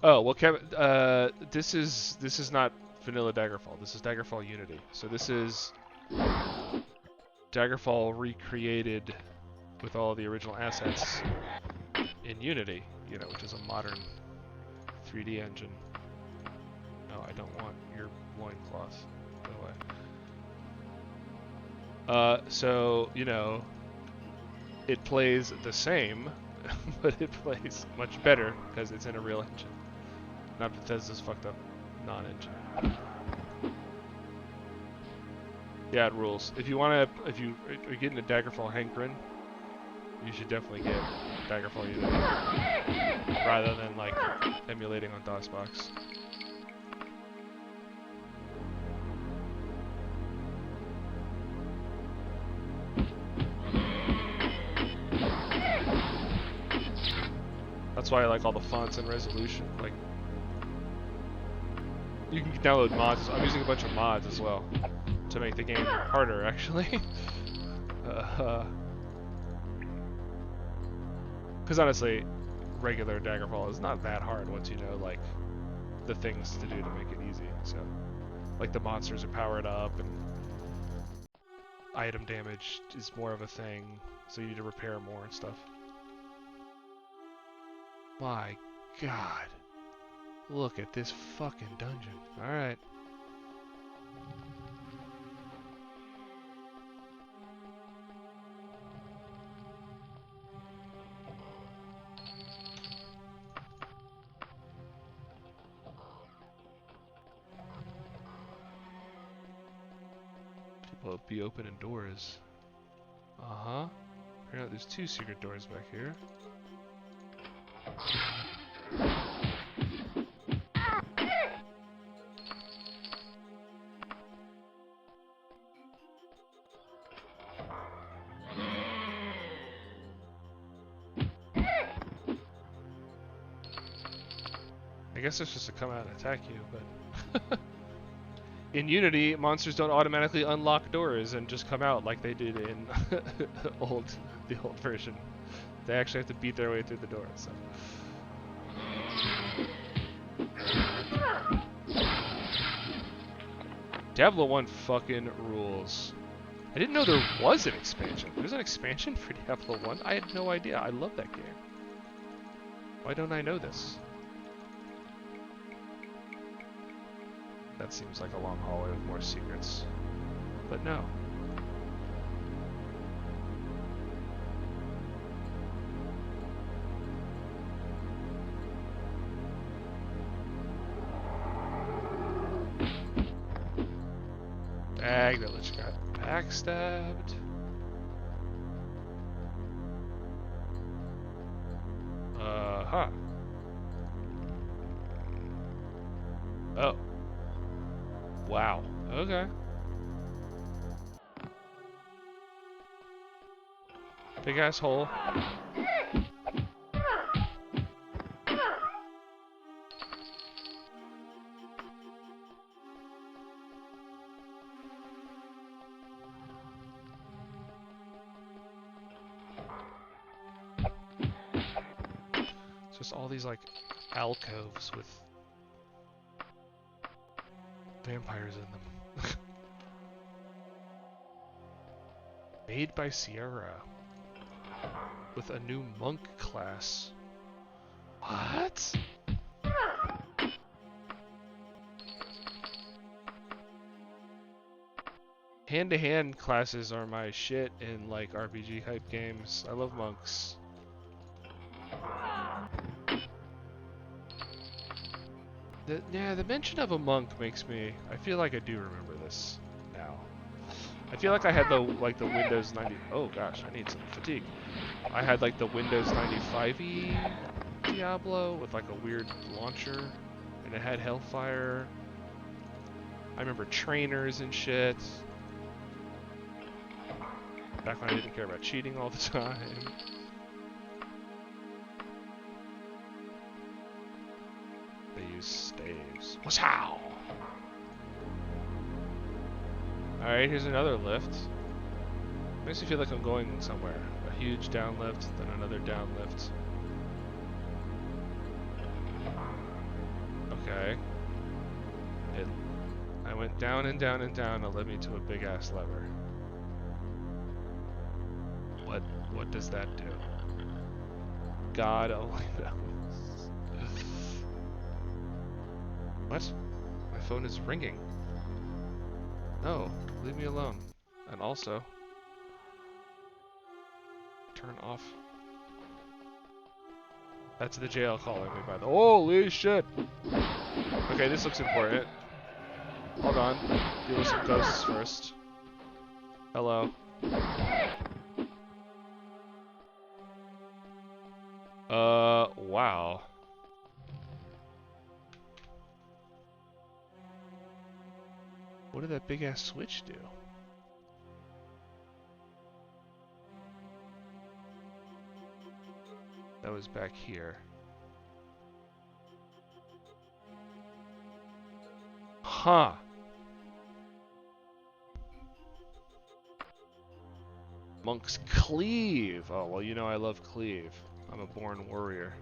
Oh, well, this is not vanilla Daggerfall. This is Daggerfall Unity. So this is Daggerfall recreated with all the original assets in Unity, you know, which is a modern 3D engine. No, I don't want your loincloth. Go away. So, you know, it plays the same, but it plays much better because it's in a real engine. Not Bethesda's fucked up non-engine. Yeah, it rules. If you're getting a Daggerfall hankering, you should definitely get Daggerfall Unity rather than like emulating on DOSBox. That's why I like all the fonts and resolution. Like, you can download mods. I'm using a bunch of mods as well to make the game harder, actually. Because honestly, regular Daggerfall is not that hard once you know like the things to do to make it easy. So, like the monsters are powered up and item damage is more of a thing, so you need to repair more and stuff. My God. Look at this fucking dungeon. Alright. People be opening doors. Uh-huh. Apparently there's 2 secret doors back here. I guess it's just to come out and attack you, but... In Unity, monsters don't automatically unlock doors and just come out like they did in the old version. They actually have to beat their way through the door, so... Diablo 1 fucking rules. I didn't know there was an expansion. There's an expansion for Diablo 1? I had no idea. I love that game. Why don't I know this? That seems like a long hallway with more secrets. But no. Ag, that lich got backstabbed. Huh. Oh. Wow. Okay. Big ass hole. It's just all these like alcoves with vampires in them. Made by Sierra. With a new monk class. What? Hand-to-hand classes are my shit in like RPG type games. I love monks. The mention of a monk makes me. I feel like I do remember this now. I feel like I had the Windows 90. Oh gosh, I need some fatigue. I had like the Windows 95-y Diablo with like a weird launcher, and it had Hellfire. I remember trainers and shit. Back when I didn't care about cheating all the time. They use staves. Wow! Alright, here's another lift. Makes me feel like I'm going somewhere. A huge down lift, then another down lift. Okay. I went down and down and down, it led me to a big ass lever. What does that do? God only knows. What? My phone is ringing. No, leave me alone. And also, turn off. That's the jail calling me by the. Holy shit! Okay, this looks important. Hold on. Deal with some ghosts first. Hello. Wow. What did that big ass switch do? That was back here. Huh. Monk's Cleave. Oh, well, you know I love Cleave. I'm a born warrior.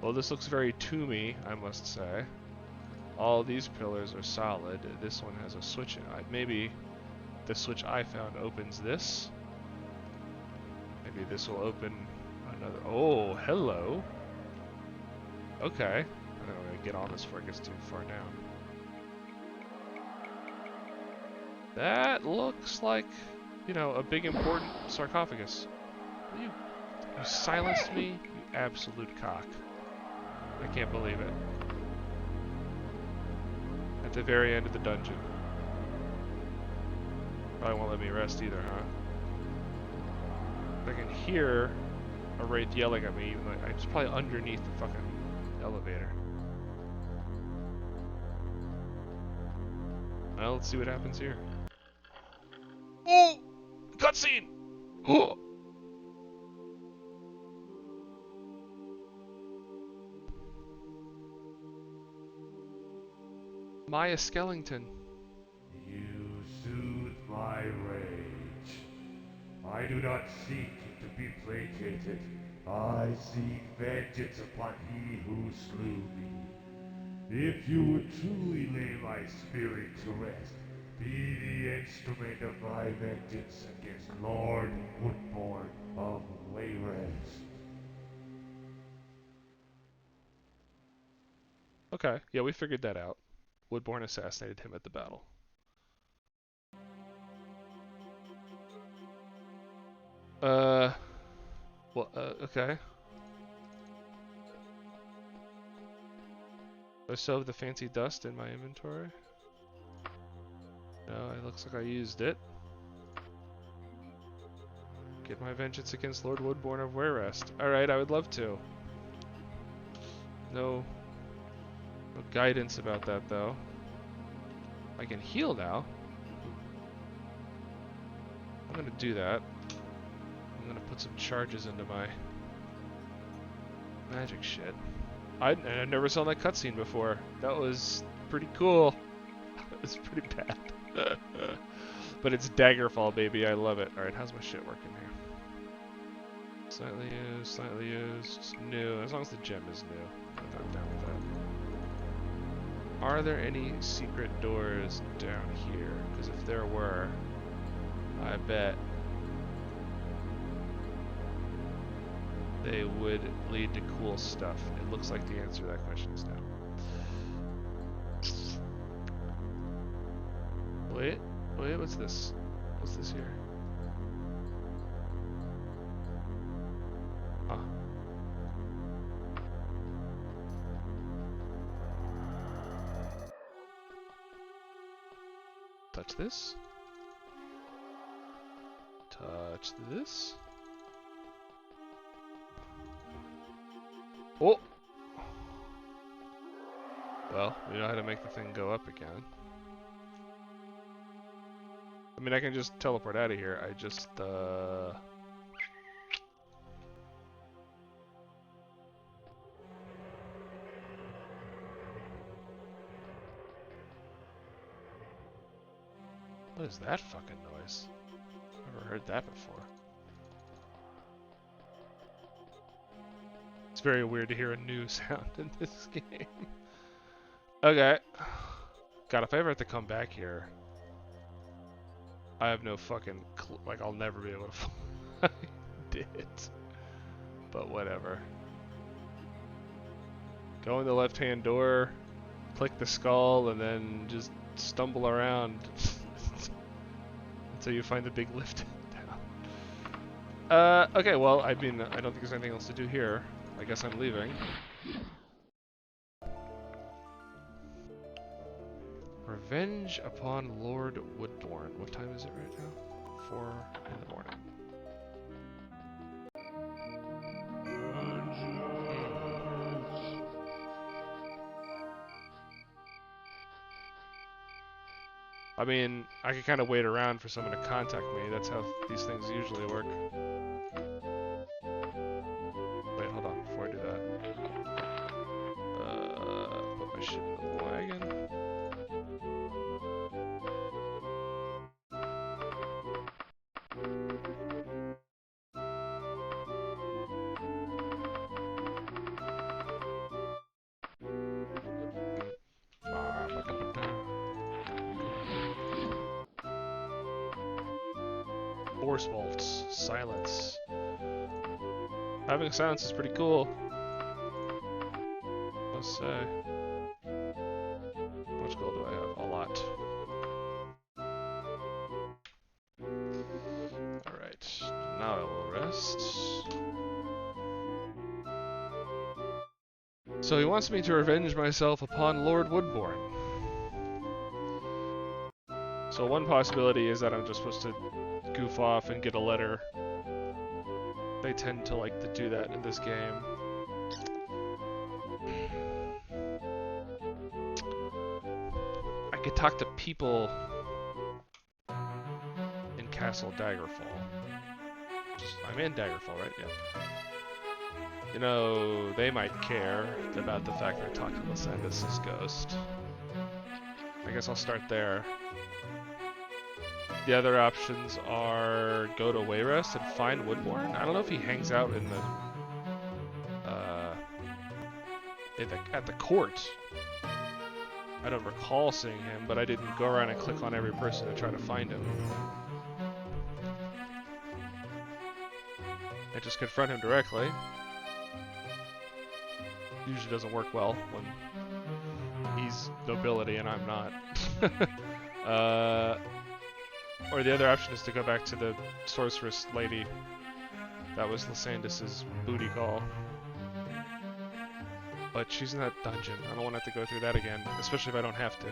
Well, this looks very tombey, I must say. All these pillars are solid. This one has a switch in it. Maybe the switch I found opens this. Maybe this will open another. Oh, hello. Okay. I don't know, I'm gonna get on this before it gets too far down. That looks like, you know, a big important sarcophagus. You silenced me, you absolute cock. I can't believe it. At the very end of the dungeon. Probably won't let me rest either, huh? I can hear a wraith yelling at me, even though it's probably underneath the fucking elevator. Well, let's see what happens here. Oh! Cutscene! Oh! Maya Skellington. You soothe my rage. I do not seek to be placated. I seek vengeance upon he who slew me. If you would truly lay my spirit to rest, be the instrument of my vengeance against Lord Woodborne of Wayrest. Okay, yeah, we figured that out. Woodborne assassinated him at the battle. Okay. Do I still have the fancy dust in my inventory? No, it looks like I used it. Get my vengeance against Lord Woodborne of Wayrest. Alright, I would love to. No guidance about that, though. I can heal now. I'm gonna do that. I'm gonna put some charges into my magic shit. I never saw that cutscene before. That was pretty cool. That was pretty bad. But it's Daggerfall, baby. I love it. Alright, how's my shit working here? Slightly used, new. As long as the gem is new. I'm down with that. Are there any secret doors down here? Because if there were, I bet they would lead to cool stuff. It looks like the answer to that question is no. Wait, what's this? What's this here? Huh. Touch this. Touch this. Oh! Well, we know how to make the thing go up again. I mean, I can just teleport out of here. I just, What is that fucking noise? Never heard that before. It's very weird to hear a new sound in this game. Okay. God, if I ever have to come back here, I have no fucking like, I'll never be able to find it. But whatever. Go in the left-hand door, click the skull, and then just stumble around until you find the big lift down. Okay, well, I mean, I don't think there's anything else to do here. I guess I'm leaving. Revenge upon Lord Woodbourne. What time is it right now? 4 in the morning. I mean, I could kind of wait around for someone to contact me. That's how these things usually work. Wait, hold on, before I do that. Put my shit in the wagon. Force bolts, silence. Having silence is pretty cool. Let's say. How much gold do I have? A lot. Alright, now I will rest. So he wants me to revenge myself upon Lord Woodbourne. So one possibility is that I'm just supposed to goof off and get a letter. They tend to like to do that in this game. I could talk to people in Castle Daggerfall. I'm in Daggerfall, right? Yeah. You know, they might care about the fact that I talked to Lysandus' ghost. I guess I'll start there. The other options are go to Wayrest and find Woodbourne. I don't know if he hangs out in the at the court. I don't recall seeing him, but I didn't go around and click on every person to try to find him. I just confront him directly. Usually doesn't work well when he's nobility and I'm not. Or the other option is to go back to the sorceress lady. That was Lysandus' booty call. But she's in that dungeon. I don't want to have to go through that again, especially if I don't have to.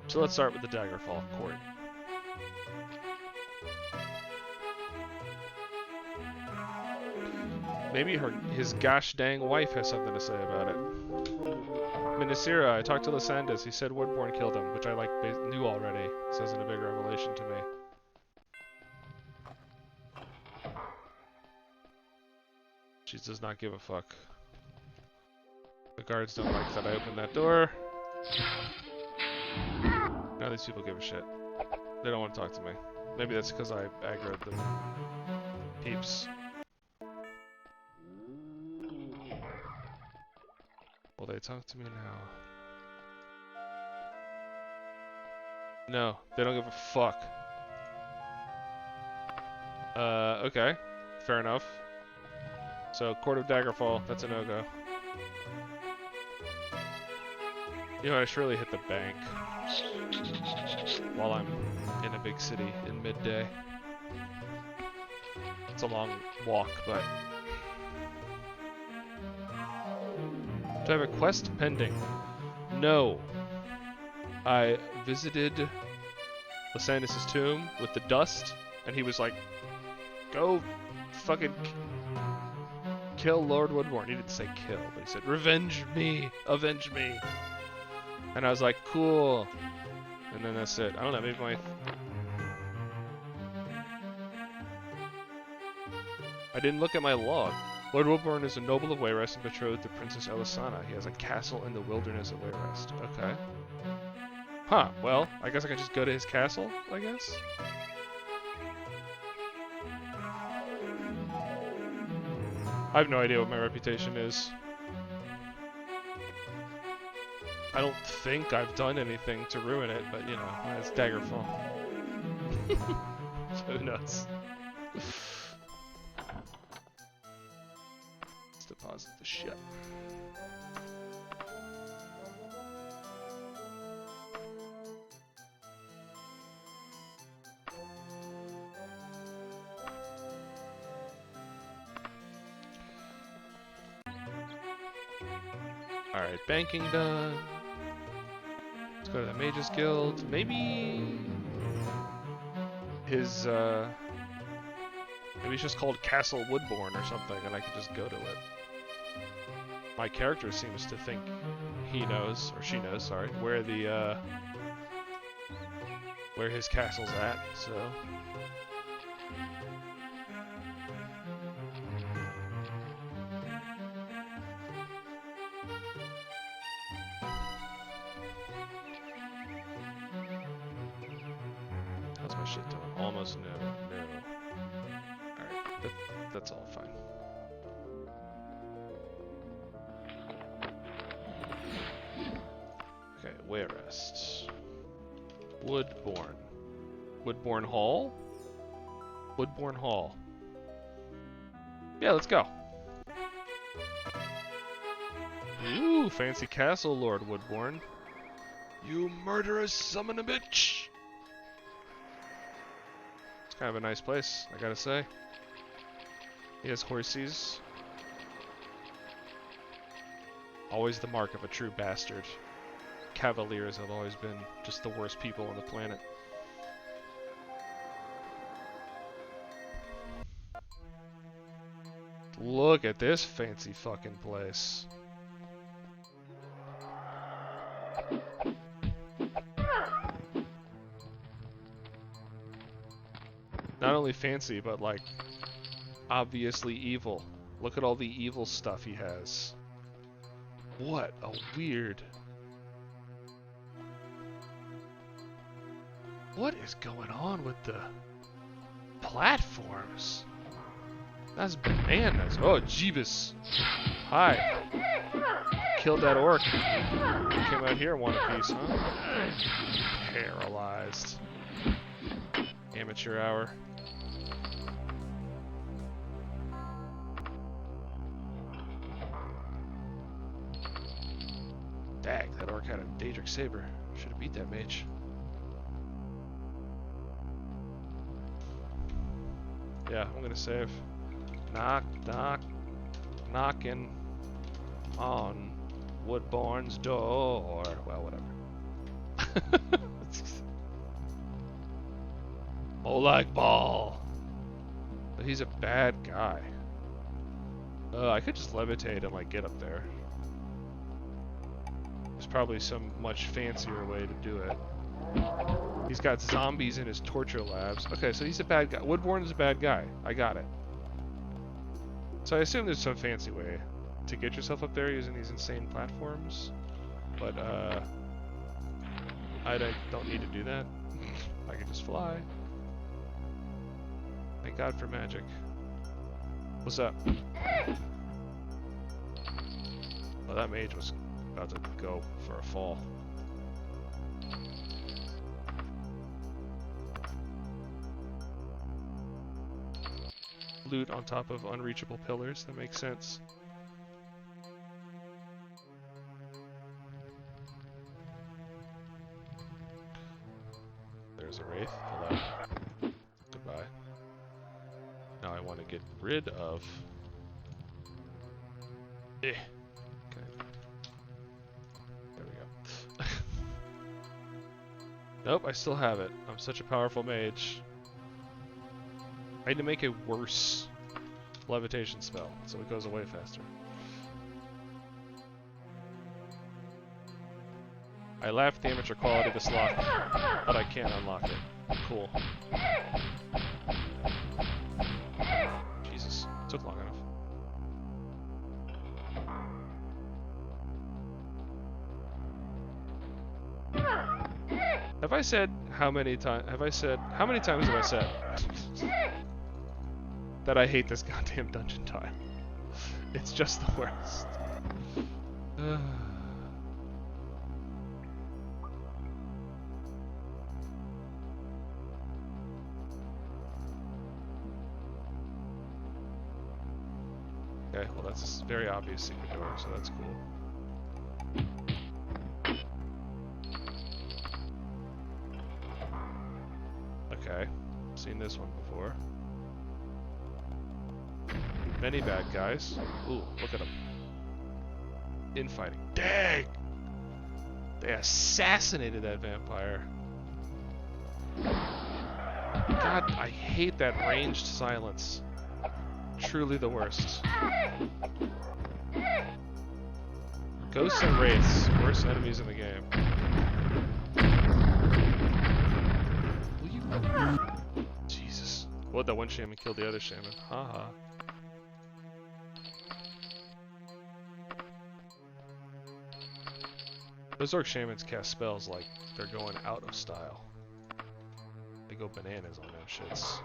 So let's start with the Daggerfall court. Maybe his gosh dang wife has something to say about it. Minisira, I talked to Lysandus. He said Woodbourne killed him, which I knew already. It says in a big revelation to me. She does not give a fuck. The guards don't like that I opened that door. Now these people give a shit. They don't want to talk to me. Maybe that's because I aggroed the peeps. Will they talk to me now? No, they don't give a fuck. Okay. Fair enough. So, Court of Daggerfall, that's a no-go. You know, I should really hit the bank while I'm in a big city in midday. It's a long walk, but... Do I have a quest pending? No. I visited Lysander's tomb with the dust, and he was like, go fucking kill Lord Woodbourne. He didn't say kill, but he said, revenge me, avenge me. And I was like, cool. And then that's it. I don't know, maybe my... I didn't look at my log. Lord Woodbourne is a noble of Wayrest and betrothed to Princess Elisana. He has a castle in the wilderness of Wayrest. Okay. Huh, well, I guess I can just go to his castle, I guess? I have no idea what my reputation is. I don't think I've done anything to ruin it, but you know, it's Daggerfall. So who knows? Let's deposit the shit. Alright, banking done. Let's go to the Mages Guild. Maybe his maybe it's just called Castle Woodbourne or something, and I can just go to it. My character seems to think he knows, or she knows, sorry, where the where his castle's at, so how's my shit doing? Almost no. Alright, that's all fine. Okay, Wayrest. Woodbourne. Woodbourne Hall? Woodbourne Hall. Yeah, let's go. Ooh, fancy castle, Lord Woodbourne. You murderous son of a bitch! It's kind of a nice place, I gotta say. He has horses. Always the mark of a true bastard. Cavaliers have always been just the worst people on the planet. Look at this fancy fucking place. Not only fancy, but like obviously evil. Look at all the evil stuff he has. What a weird... What is going on with the platforms? That's bananas. Oh, Jeebus. Hi. Killed that orc. Came out here in one piece, huh? Paralyzed. Amateur hour. Dag, that orc had a Daedric Saber. Should have beat that mage. Yeah, I'm gonna save. Knock, knock, knocking on Woodbourne's door. Well, whatever. Molag Ball. But he's a bad guy. I could just levitate and like get up there. There's probably some much fancier way to do it. He's got zombies in his torture labs. Okay, so he's a bad guy. Woodbourne is a bad guy. I got it. So I assume there's some fancy way to get yourself up there using these insane platforms. But, I don't need to do that. I can just fly. Thank God for magic. What's up? Well, that mage was about to go for a fall. loot on top of unreachable pillars. That makes sense. There's a wraith. Hello. Goodbye. Now I want to get rid of... Okay. There we go. Nope, I still have it. I'm such a powerful mage. I need to make a worse levitation spell, so it goes away faster. I laughed the amateur quality of this lock, but I can't unlock it. Cool. Jesus, it took long enough. Have I said how many times have I said that I hate this goddamn dungeon tile? It's just the worst. Okay, well that's a very obvious secret door, so that's cool. Okay, seen this one before. Many bad guys. Ooh, look at them. Infighting. Dang! They assassinated that vampire. God, I hate that ranged silence. Truly the worst. Ghosts and wraiths, worst enemies in the game. Jesus. What, that one shaman killed the other shaman. Haha. Those orc shamans cast spells like they're going out of style. They go bananas on them shits.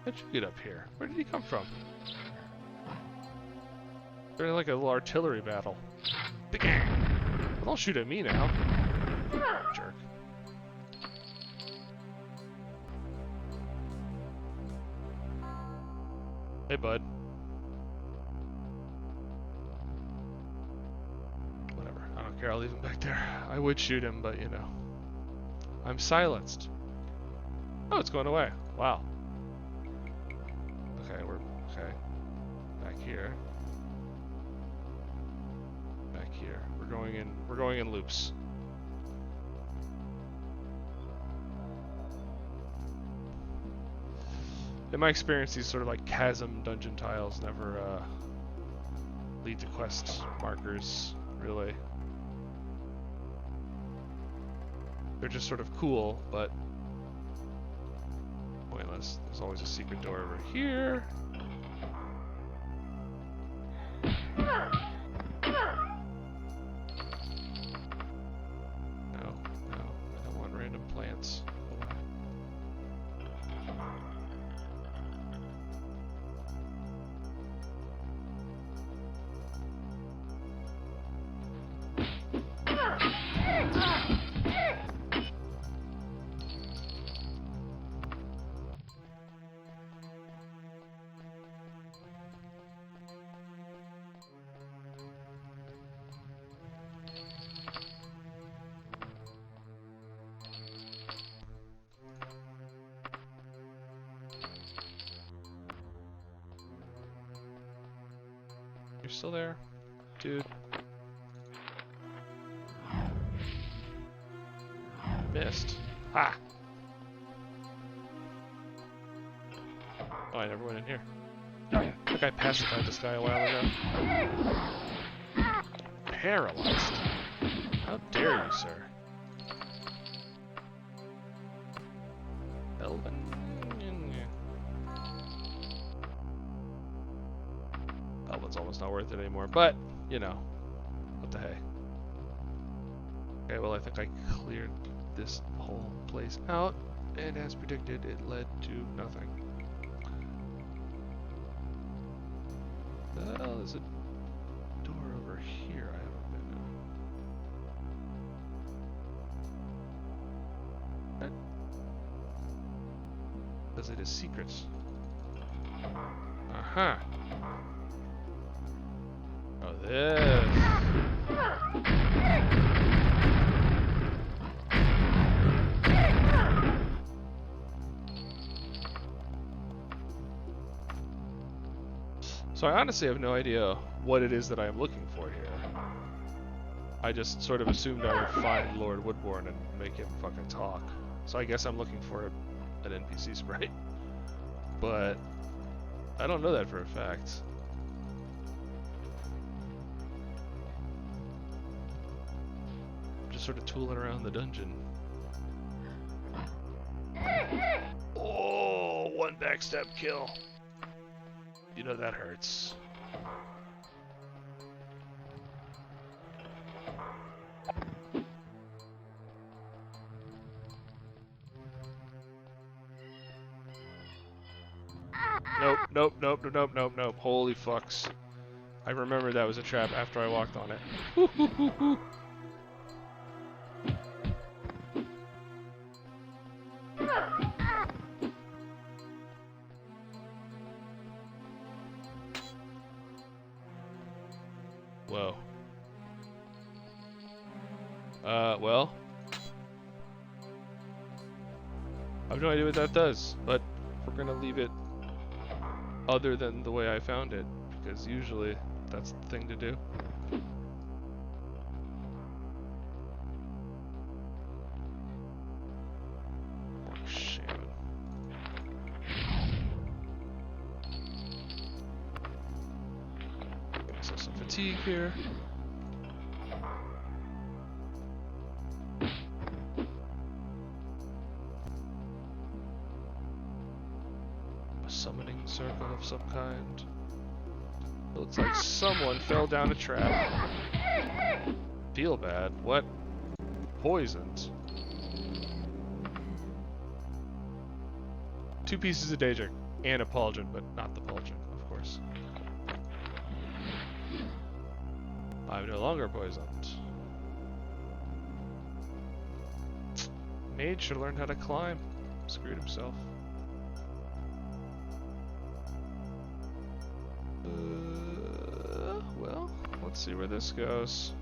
How'd you get up here? Where did he come from? They're like a little artillery battle. Well, don't shoot at me now. Jerk. Hey, bud. Whatever. I don't care. I'll leave him back there. I would shoot him, but you know. I'm silenced. Oh, it's going away. Wow. Okay, okay. Back here. Back here. We're going in loops. In my experience, these sort of like chasm dungeon tiles never lead to quest markers, really. They're just sort of cool, but pointless. There's always a secret door over here. No, I don't want random plants. You're still there? Dude. Missed. Ha! Oh, I never went in here. I think I pacified this guy a while ago. Paralyzed? How dare you, sir? Elven. Elven's almost not worth it anymore, but, you know, what the hey. Okay, well I think I cleared this whole place out, and as predicted, it led to nothing. there's a door over here I haven't been in. What? Because it is secrets. Aha! Oh, this. So I honestly have no idea what it is that I am looking for here. I just sort of assumed I would find Lord Woodbourne and make him fucking talk. So I guess I'm looking for an NPC sprite. But I don't know that for a fact. I'm just sort of tooling around the dungeon. Oh, one backstab kill. You know that hurts. Nope. Holy fucks. I remember that was a trap after I walked on it. Whoa. Well. I have no idea what that does, but we're gonna leave it other than the way I found it, because usually that's the thing to do. Oh, shit. Get myself some fatigue here. Summoning circle of some kind. It looks like someone fell down a trap. Feel bad. What? Poisoned. 2 pieces of Daedric and a pauldron, but not the pauldron, of course. I'm no longer poisoned. Mage should learn how to climb. Screwed himself. Well, let's see where this goes.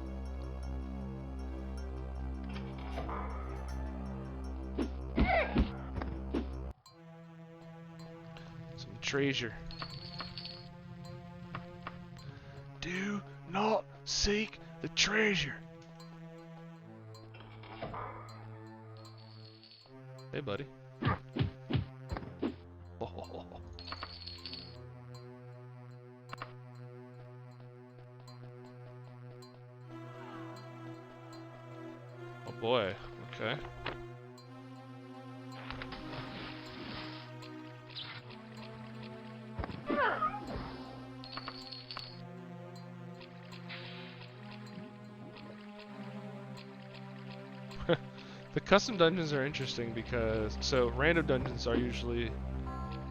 Some treasure. Do not seek the treasure. Hey, buddy. Oh. Oh boy, okay. The custom dungeons are interesting because, so random dungeons are usually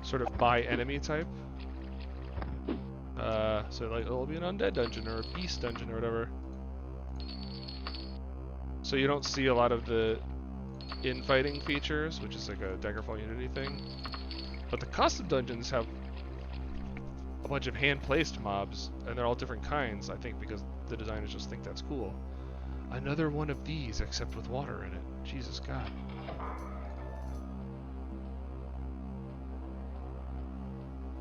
sort of by enemy type. So like it'll be an undead dungeon or a beast dungeon or whatever. So you don't see a lot of the infighting features, which is like a Daggerfall Unity thing. But the custom dungeons have a bunch of hand-placed mobs, and they're all different kinds, I think, because the designers just think that's cool. Another one of these, except with water in it. Jesus God.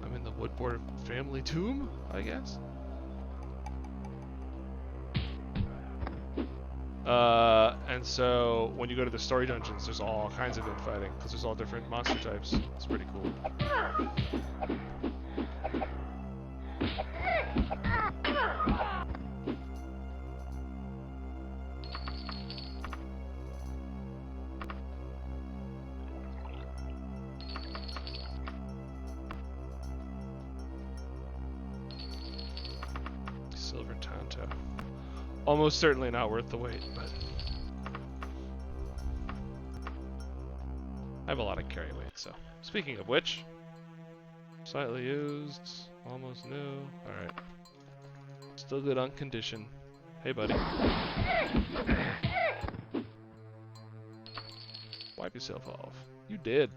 I'm in the Woodbourne family tomb, I guess? And so when you go to the story dungeons, there's all kinds of infighting, because there's all different monster types. It's pretty cool. Silver Tanto. Almost certainly not worth the wait, but I have a lot of carry weight, so. Speaking of which, slightly used, almost new. Alright. Still good on condition. Hey, buddy. Wipe yourself off. You did.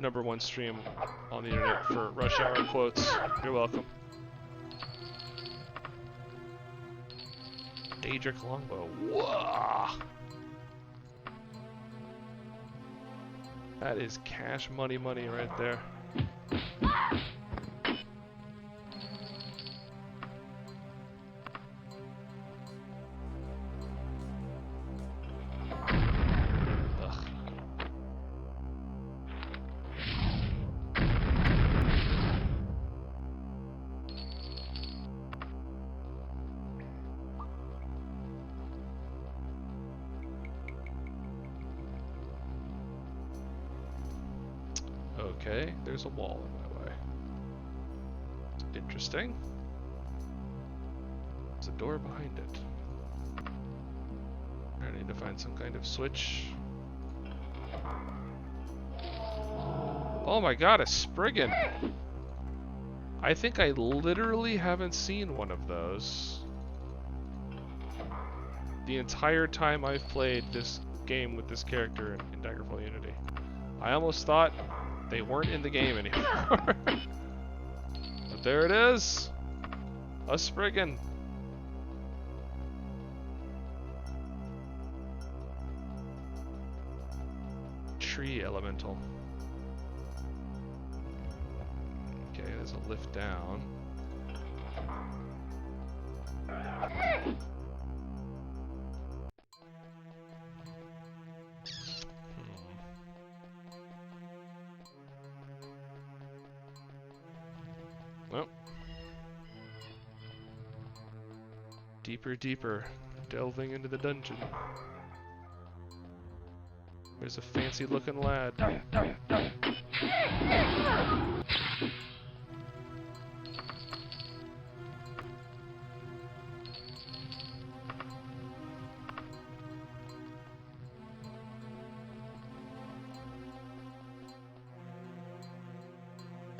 #1 stream on the internet for rush hour quotes. You're welcome. Daedric longbow. Whoa! That is cash money right there. Ugh. Okay, there's a wall in my way. Interesting. There's a door behind it. I need to find some kind of switch. Oh my god, a Spriggan! I think I literally haven't seen one of those the entire time I've played this game with this character in Daggerfall Unity. I almost thought they weren't in the game anymore. But there it is! A Spriggan! Tree elemental. Okay, there's a lift down. Well. Deeper, deeper. Delving into the dungeon. There's a fancy looking lad.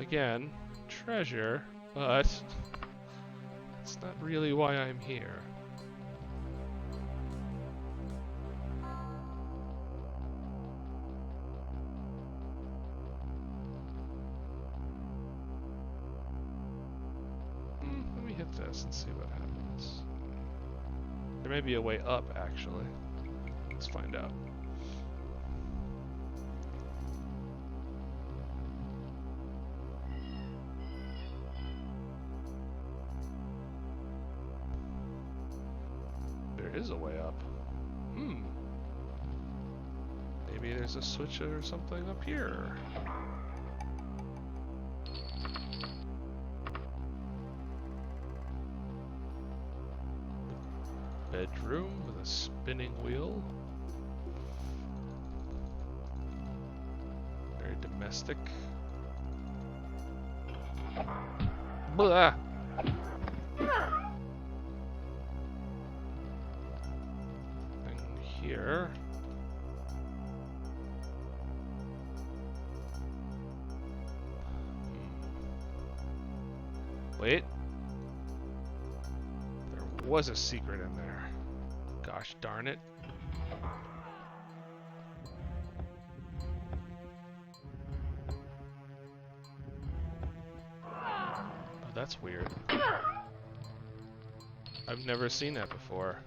Again, treasure, but that's not really why I'm here. Let me hit this and see what happens. There may be a way up, actually. Let's find out. There is a way up. Maybe there's a switch or something up here. Bedroom with a spinning wheel. Very domestic. Blah. And here. Wait. There was a secret in there. Gosh darn it. Oh, that's weird. I've never seen that before.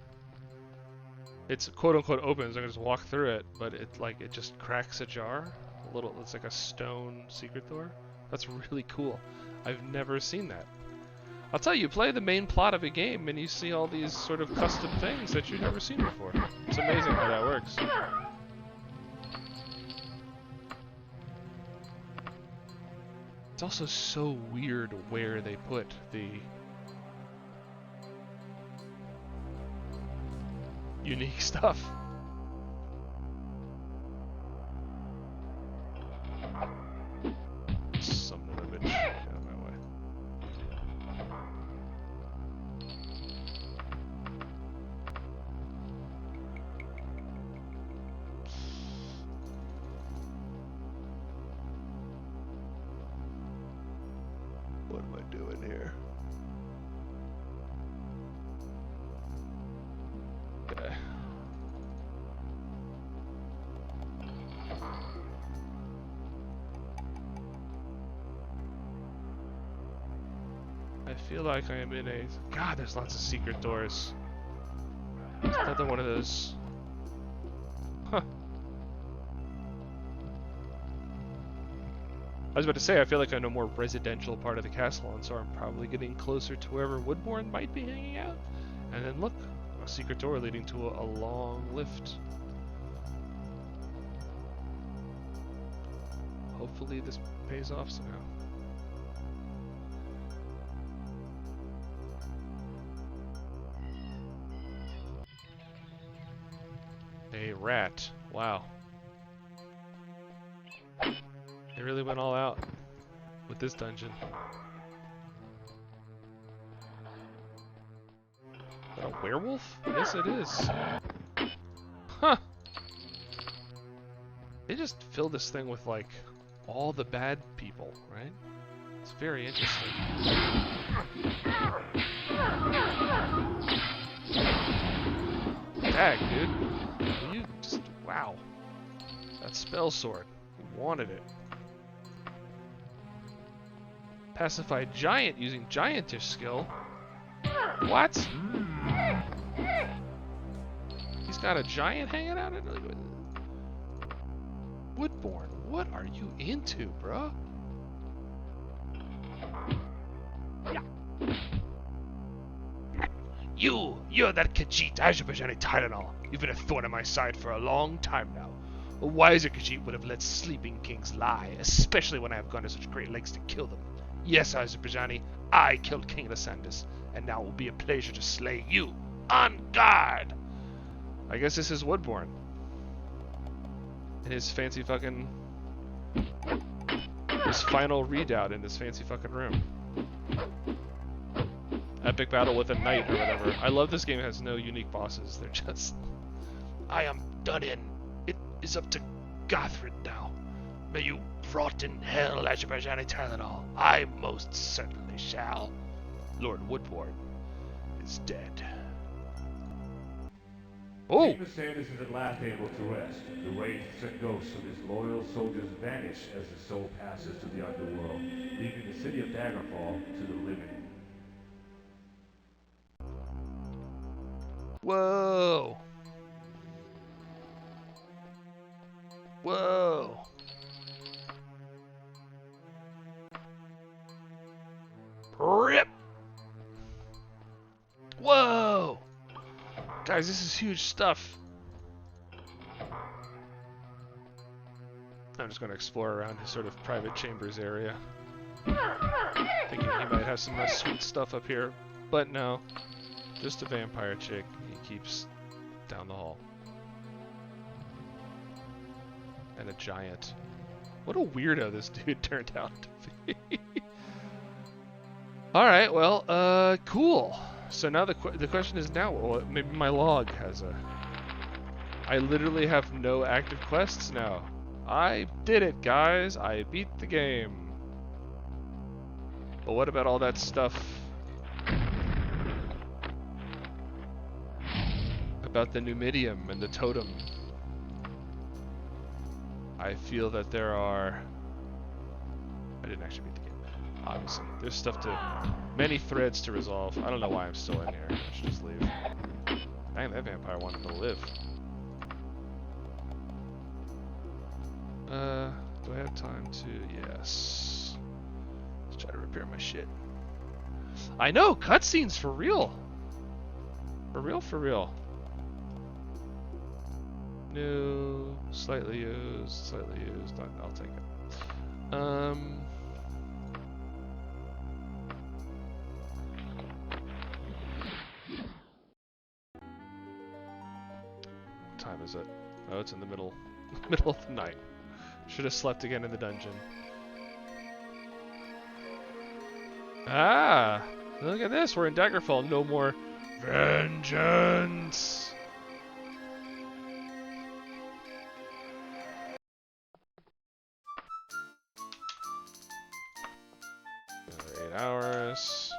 It's quote unquote open, so I can just walk through it, but it just cracks ajar. It's like a stone secret door. That's really cool. I've never seen that. I'll tell you, play the main plot of a game and you see all these sort of custom things that you've never seen before. It's amazing how that works. It's also so weird where they put the unique stuff. Son of a bitch. Get out of my way. feel like I am in a... God, there's lots of secret doors. It's another one of those... Huh. I was about to say, I feel like I'm in a more residential part of the castle, and so I'm probably getting closer to wherever Woodbourne might be hanging out. And then look, a secret door leading to a long lift. Hopefully this pays off somehow. A rat. Wow. They really went all out with this dungeon. Is that a werewolf? Yes, it is. Huh. They just fill this thing with, like, all the bad people, right? It's very interesting. Dag, dude. You just... Wow. That spell sword. You wanted it. Pacify giant using giantish skill. What? He's got a giant hanging out in Woodbourne. What are you into, bruh? You're that Khajiit Azerbaijani Tylenol. You've been a thorn in my side for a long time now. A wiser Khajiit would have let sleeping kings lie, especially when I have gone to such great lengths to kill them. Yes, Azerbaijani, I killed King Lysandus, and now it will be a pleasure to slay you. On guard! I guess this is Woodbourne. In his fancy fucking... his final redoubt in this fancy fucking room. Epic battle with a knight or whatever. I love this game. It has no unique bosses. They're just... I am done in. It is up to Gothrid now. May you rot in hell, Azerbaijani Tylenol. I most certainly shall. Lord Woodbourne is dead. Oh! King Lysandus is at last able to rest. The wraiths and ghosts of his loyal soldiers vanish as the soul passes to the underworld, leaving the city of Daggerfall to the living. Whoa! Whoa! Rip! Whoa! Guys, this is huge stuff. I'm just going to explore around his sort of private chambers area. Thinking he might have some sweet stuff up here, but no. Just a vampire chick he keeps down the hall. And a giant. What a weirdo this dude turned out to be. Alright, well, cool. So now the question is now, well, maybe my log has a... I literally have no active quests now. I did it, guys. I beat the game. But what about all that stuff about the Numidium and the totem? I feel that there are... I didn't actually beat the game. Obviously. There's stuff to... Many threads to resolve. I don't know why I'm still in here. I should just leave. Dang, that vampire wanted to live. Do I have time to... Yes. Let's try to repair my shit. I know! Cutscenes for real! For real, for real. New, slightly used. I'll take it. What time is it? Oh, it's in the middle of the night. Should have slept again in the dungeon. Ah! Look at this, we're in Daggerfall. No more vengeance! Another 8 hours.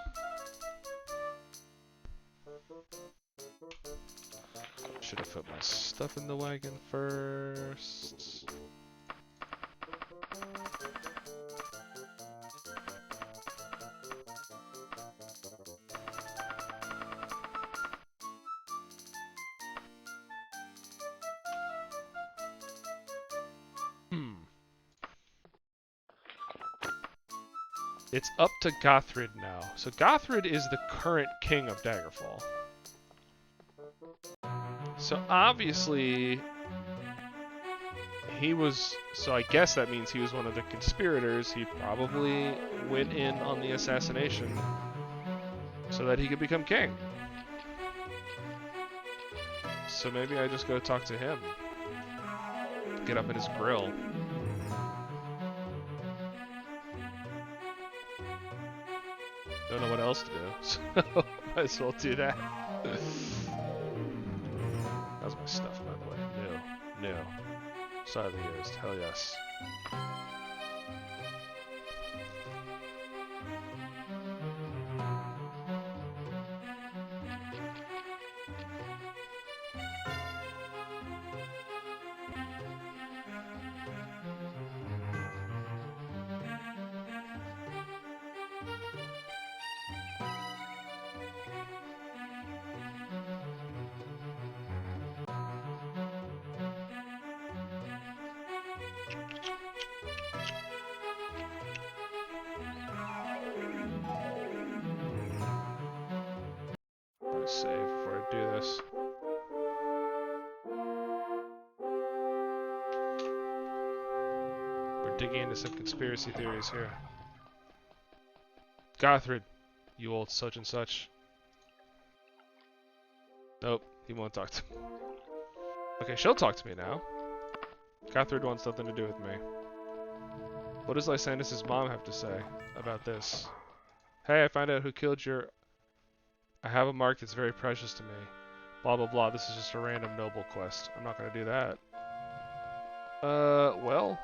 Should have put my stuff in the wagon first. It's up to Gothrid now. So Gothrid is the current king of Daggerfall. So obviously he was, so I guess that means he was one of the conspirators. He probably went in on the assassination so that he could become king. So maybe I just go talk to him. Get up in his grill. Don't know what else to do, so might as well do that. How's my stuff, by the way? New. Slightly used. Hell yes. Save before I do this. We're digging into some conspiracy theories here. Gothrid, you old such and such. Nope, he won't talk to me. Okay, she'll talk to me now. Gothrid wants nothing to do with me. What does Lysander' mom have to say about this? Hey, I found out who killed your... I have a mark that's very precious to me. Blah blah blah, this is just a random noble quest. I'm not gonna do that. Well...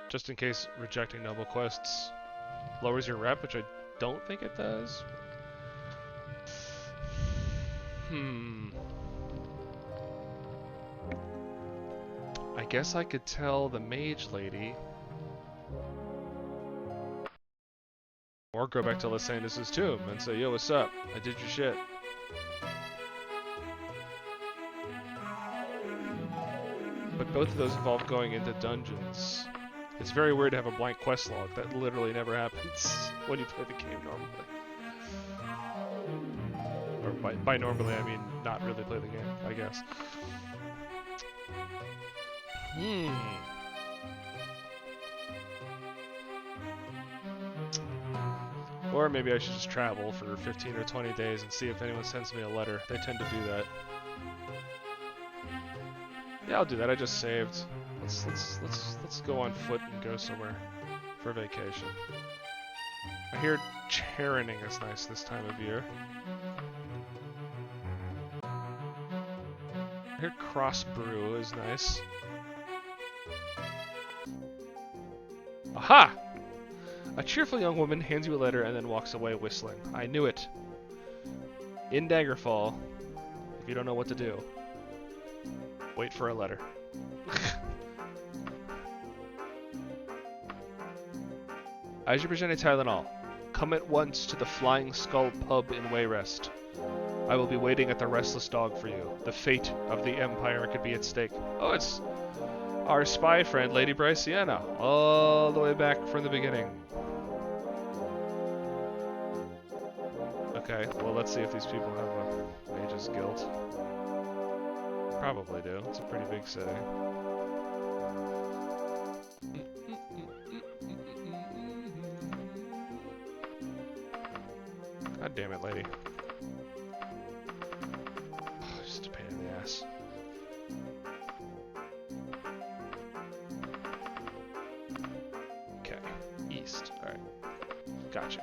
Just in case rejecting noble quests lowers your rep, which I don't think it does. I guess I could tell the mage lady. Or go back to Lysander's tomb and say, yo, what's up? I did your shit. But both of those involve going into dungeons. It's very weird to have a blank quest log. That literally never happens when you play the game normally. Or by normally, I mean not really play the game, I guess. Or maybe I should just travel for 15 or 20 days and see if anyone sends me a letter. They tend to do that. Yeah, I'll do that. I just saved. Let's go on foot and go somewhere for vacation. I hear Charoning is nice this time of year. I hear Cross Brew is nice. Aha! A cheerful young woman hands you a letter and then walks away whistling. I knew it. In Daggerfall, if you don't know what to do, wait for a letter. As you present a Tylenol, come at once to the Flying Skull pub in Wayrest. I will be waiting at the Restless Dog for you. The fate of the Empire could be at stake. Oh, it's our spy friend, Lady Bryciana, all the way back from the beginning. Okay, well, let's see if these people have a Mage's Guild. Probably do. It's a pretty big city. God damn it, lady. Just a pain in the ass. Okay, east. Alright. Gotcha.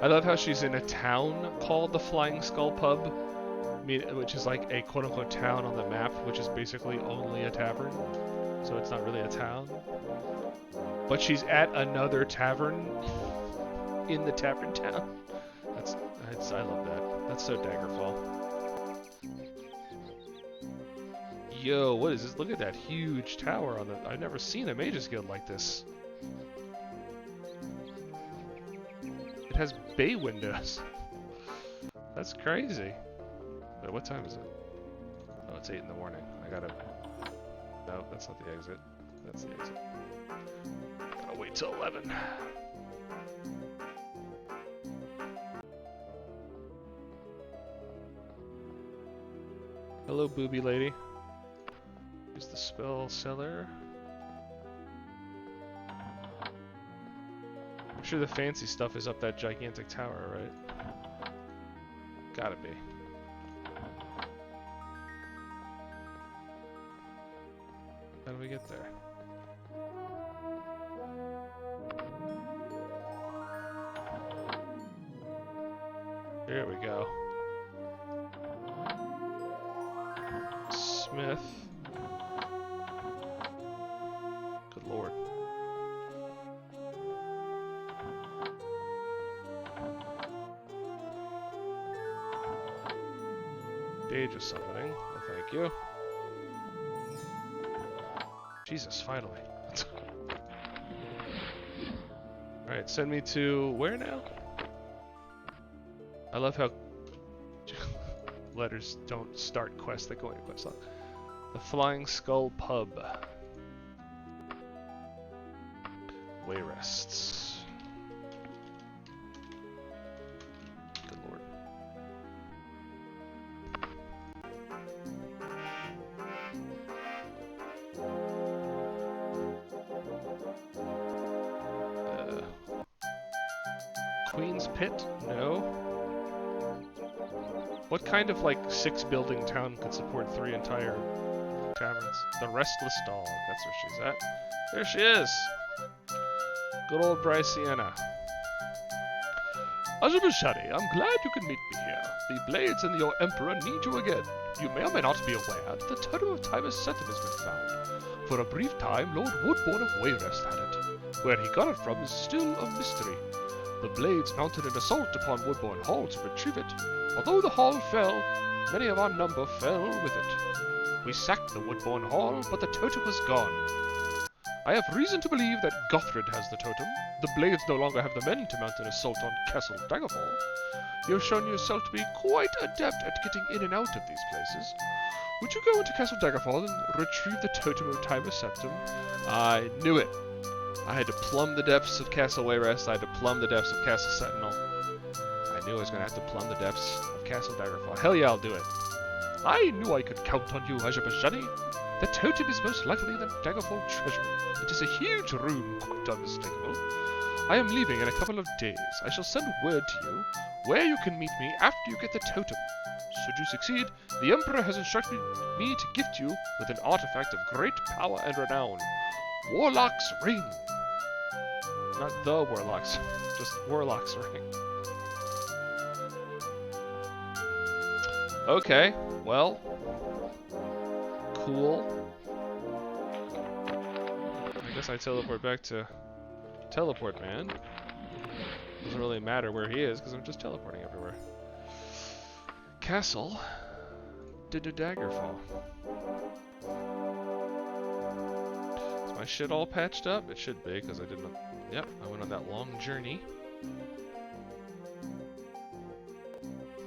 I love how she's in a town called the Flying Skull Pub, which is like a quote-unquote town on the map, which is basically only a tavern, so it's not really a town. But she's at another tavern in the tavern town. I love that. That's so Daggerfall. Yo, what is this? Look at that huge tower on the... I've never seen a Mage's Guild like this. It has bay windows. That's crazy. Wait, what time is it? Oh, it's 8 in the morning. I gotta... No, that's not the exit. That's the exit. Gotta wait till 11. Hello, booby lady. Here's the spell cellar. I'm sure the fancy stuff is up that gigantic tower, right? Gotta be. How do we get there? Here we go. Smith. Good lord. Stage of summoning. Oh, thank you. Jesus, finally. Alright, send me to where now? I love how letters don't start quests that go into quests. The Flying Skull Pub. Wayrests. Good lord. Queen's Pit? No. What kind of, like, 6-building town could support 3 entire taverns? The Restless Dog. That's where she's at. There she is! Good old Bryciana. Azabashari, I'm glad you can meet me here. The Blades and your Emperor need you again. You may or may not be aware that the Totem of Timus Septim has been found. For a brief time, Lord Woodbourne of Wayrest had it. Where he got it from is still a mystery. The Blades mounted an assault upon Woodbourne Hall to retrieve it. Although the hall fell, many of our number fell with it. We sacked the Woodbourne Hall, but the totem was gone. I have reason to believe that Gothred has the totem. The Blades no longer have the men to mount an assault on Castle Daggerfall. You have shown yourself to be quite adept at getting in and out of these places. Would you go into Castle Daggerfall and retrieve the totem of Timus Septim? I knew it. I had to plumb the depths of Castle Wayrest. I had to plumb the depths of Castle Sentinel. I knew I was going to have to plumb the depths of Castle Daggerfall. Hell yeah, I'll do it. I knew I could count on you, Azabashani. The totem is most likely the Daggerfall treasury. It is a huge room, quite unmistakable. I am leaving in a couple of days. I shall send word to you where you can meet me after you get the totem. Should you succeed, the Emperor has instructed me to gift you with an artifact of great power and renown. Warlock's Ring. Not the Warlock's, just Warlock's Ring. Okay, well, cool. I guess I teleport back to Teleport Man. Doesn't really matter where he is because I'm just teleporting everywhere. Castle to Daggerfall. Is my shit all patched up? It should be because I didn't. Yep, I went on that long journey.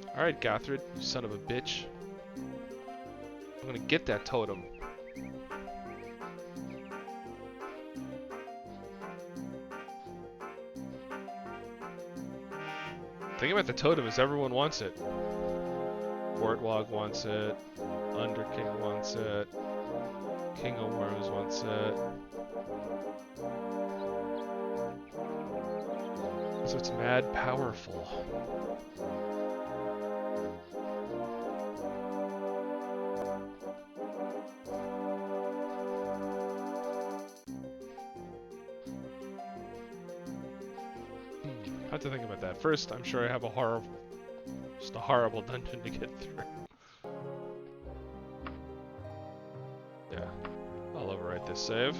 Alright, Gothred, you son of a bitch. I'm gonna get that totem. The thing about the totem is everyone wants it. Fortwog wants it. Underking wants it. King of Worms wants it. So it's mad powerful. I have to think about that. First, I'm sure I have just a horrible dungeon to get through. Yeah, I'll overwrite this save.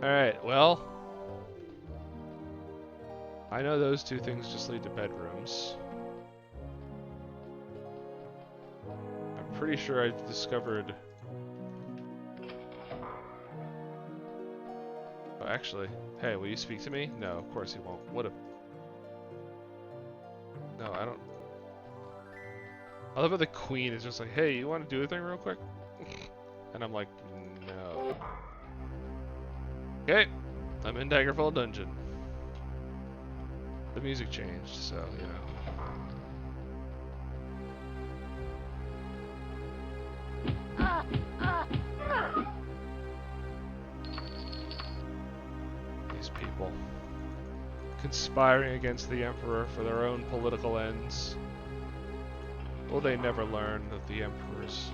Alright, well, I know those two things just lead to bedrooms. I'm pretty sure I've discovered... Oh, actually, hey, will you speak to me? No, of course he won't. What a... No, I don't... I love how the queen is just like, hey, you want to do a thing real quick? And I'm like, no. Okay, I'm in Daggerfall Dungeon. The music changed, so, you know. These people conspiring against the Emperor for their own political ends. Will they never learn that the Emperor's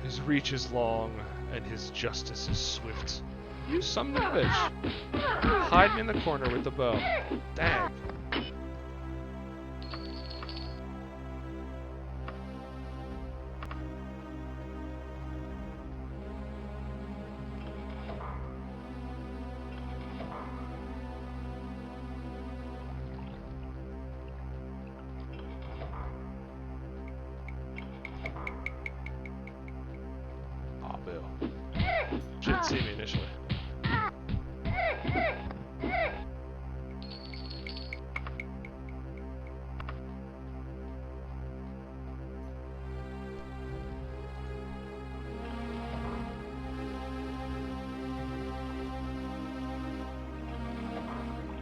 his reach is long and his justice is swift? You son of a bitch! Hide me in the corner with the bow. Dang. Aw, boo. Shouldn't see me initially.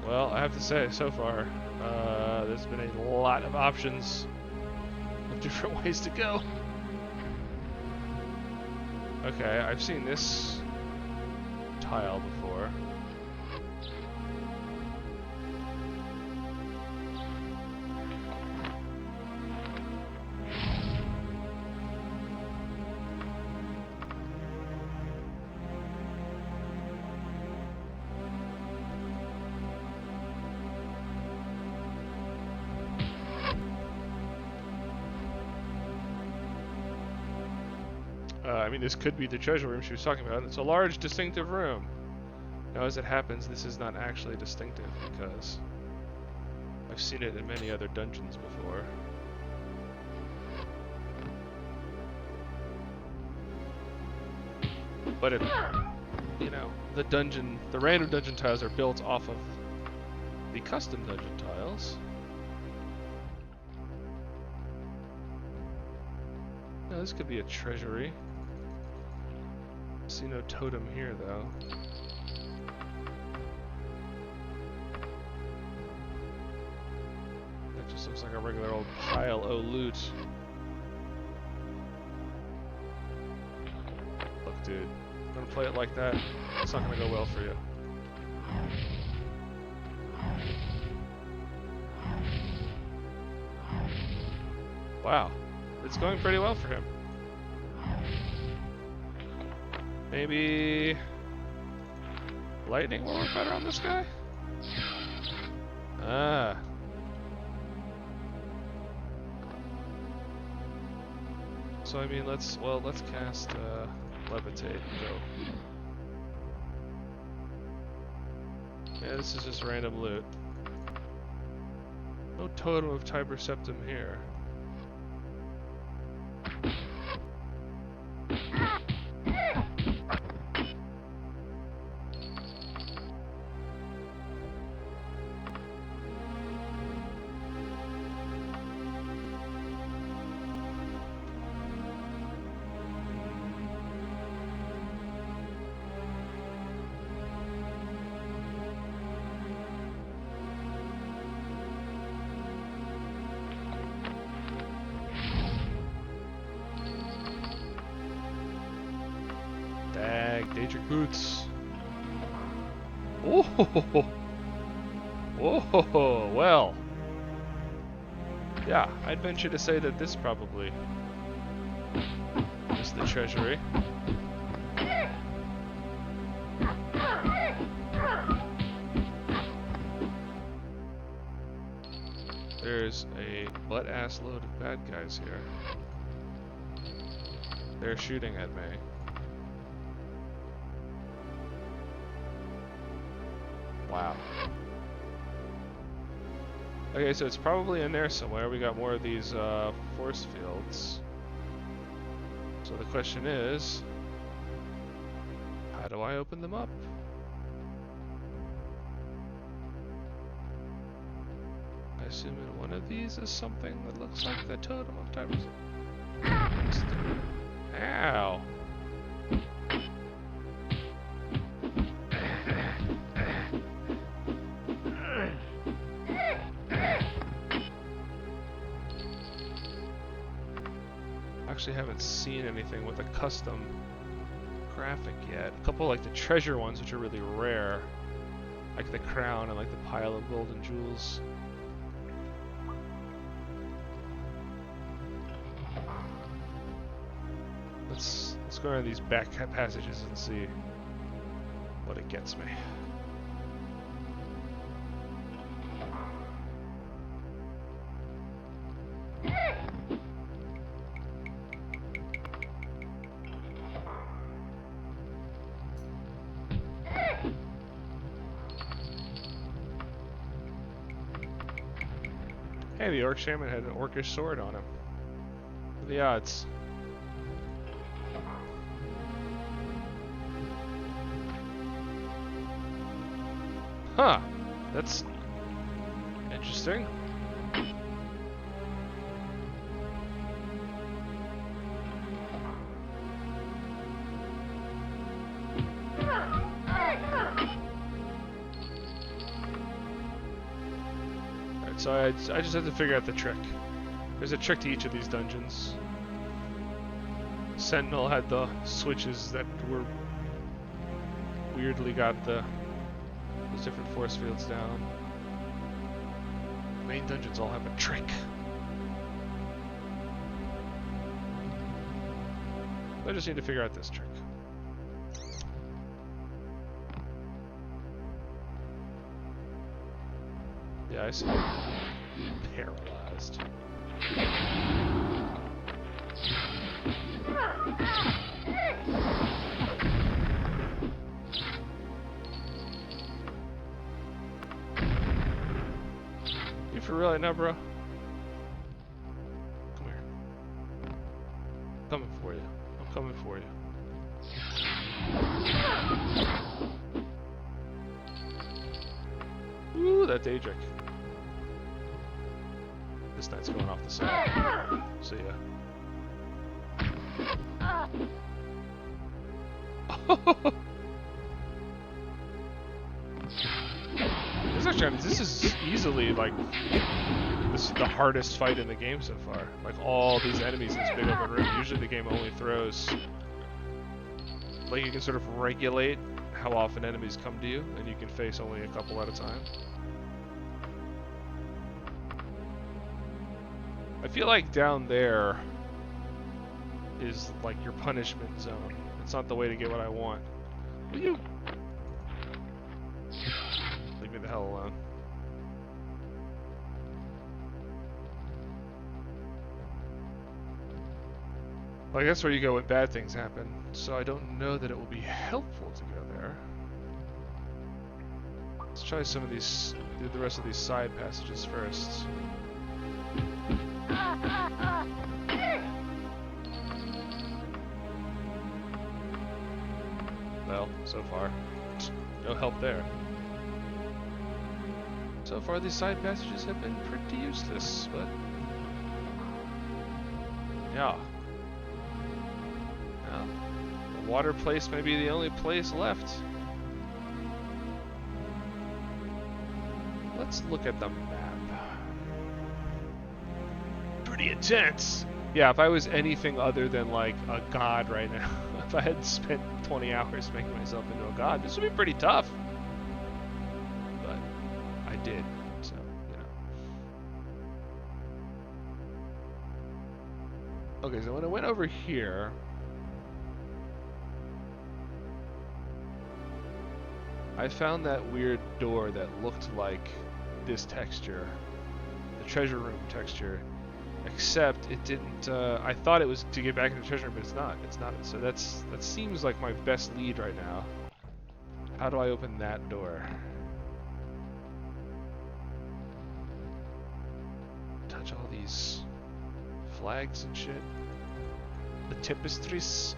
Well, I have to say, so far, there's been a lot of options of different ways to go. Okay, I've seen this tile before. I mean, this could be the treasure room she was talking about. It's a large, distinctive room. Now, as it happens, this is not actually distinctive because I've seen it in many other dungeons before. But it, you know, the random dungeon tiles are built off of the custom dungeon tiles. Now, this could be a treasury. See no totem here, though. That just looks like a regular old pile of loot. Look, dude, gonna play it like that, it's not gonna go well for you. Wow, it's going pretty well for him. Maybe lightning will work better on this guy? Ah. So I mean, let's cast levitate and go. Yeah, this is just random loot. No totem of Tiber Septum here. Daedric boots. Oh, whoa, well. Yeah, I'd venture to say that this probably is the treasury. There's a butt-ass load of bad guys here. They're shooting at me. Wow. Okay, so it's probably in there somewhere. We got more of these force fields. So the question is, how do I open them up? I assuming one of these is something that looks like the totem of diversity. Ow! Actually haven't seen anything with a custom graphic yet. A couple like the treasure ones, which are really rare, like the crown and like the pile of gold and jewels. Let's go around these back passages and see what it gets me. Hey, the orc shaman had an orcish sword on him. What are the odds? Huh, that's interesting. Alright, so I just have to figure out the trick. There's a trick to each of these dungeons. Sentinel had the switches that were weirdly got those different force fields down. The main dungeons all have a trick. I just need to figure out this trick. Yeah, I see. Paralyzed. You for real right now, bro? Come here. I'm coming for you. I'm coming for you. Ooh, that Daedric. This knight's going off the side. See ya. This is easily like the hardest fight in the game so far. Like all these enemies in this big open room. Usually the game only throws, like you can sort of regulate how often enemies come to you, and you can face only a couple at a time. I feel like down there is like your punishment zone. It's not the way to get what I want. Will you leave me the hell alone? Like that's where you go when bad things happen. So I don't know that it will be helpful to go there. Let's try some of these, do the rest of these side passages first. Well, so far, no help there. So far, these side passages have been pretty useless, but yeah. Well, the water place may be the only place left. Let's look at the map. Pretty intense. Yeah, if I was anything other than like a god right now, if I had spent 20 hours making myself into a god, this would be pretty tough. But I did, so, you know. Okay, so when I went over here, I found that weird door that looked like this texture, the treasure room texture, except it didn't, I thought it was to get back into the treasure room, but it's not. It's not. So that seems like my best lead right now. How do I open that door? Touch all these flags and shit. The tapestries.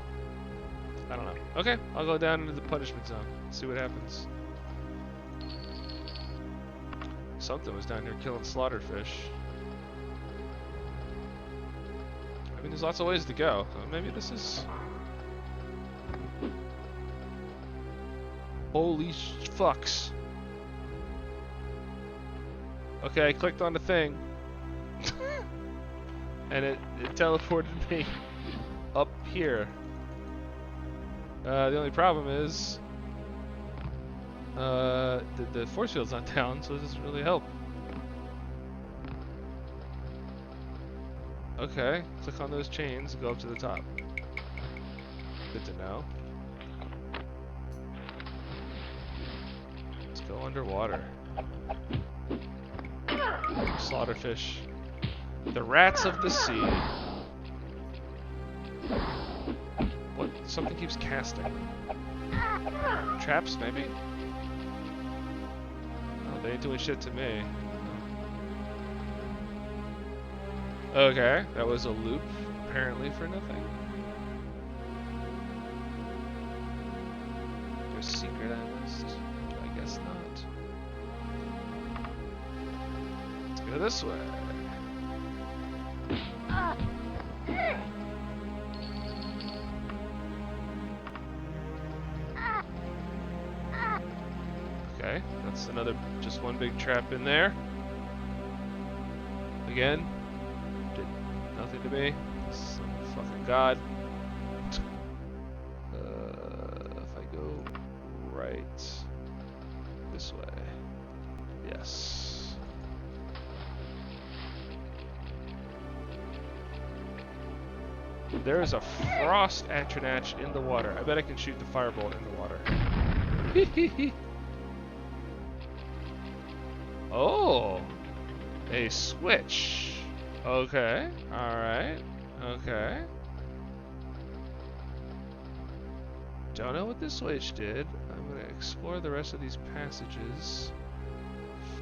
I don't know. Okay, I'll go down into the punishment zone. See what happens. Something was down here killing slaughterfish. I mean, there's lots of ways to go. Maybe this is... Holy fucks. Okay, I clicked on the thing. And it teleported me up here. The only problem is... the force field's not down, so it doesn't really help. Okay, click on those chains and go up to the top. Good to know. Let's go underwater. Slaughterfish. The rats of the sea. What? Something keeps casting. Traps, maybe? Oh, they ain't doing shit to me. Okay, that was a loop, apparently for nothing. There's a secret I missed? I guess not. Let's go this way. Okay, that's another, just one big trap in there. Again. Nothing to me. Some fucking god. If I go right this way. Yes. There is a frost atronach in the water. I bet I can shoot the firebolt in the water. Oh! A switch. Okay, alright, okay. Don't know what this switch did. I'm gonna explore the rest of these passages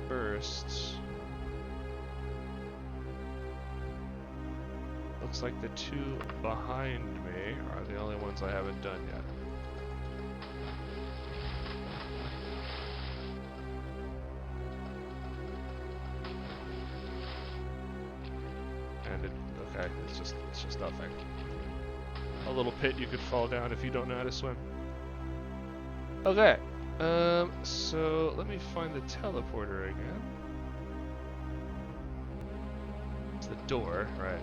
first. Looks like the two behind me are the only ones I haven't done yet. Okay, it's just nothing. A little pit you could fall down if you don't know how to swim. Okay, so let me find the teleporter again. It's the door. Right.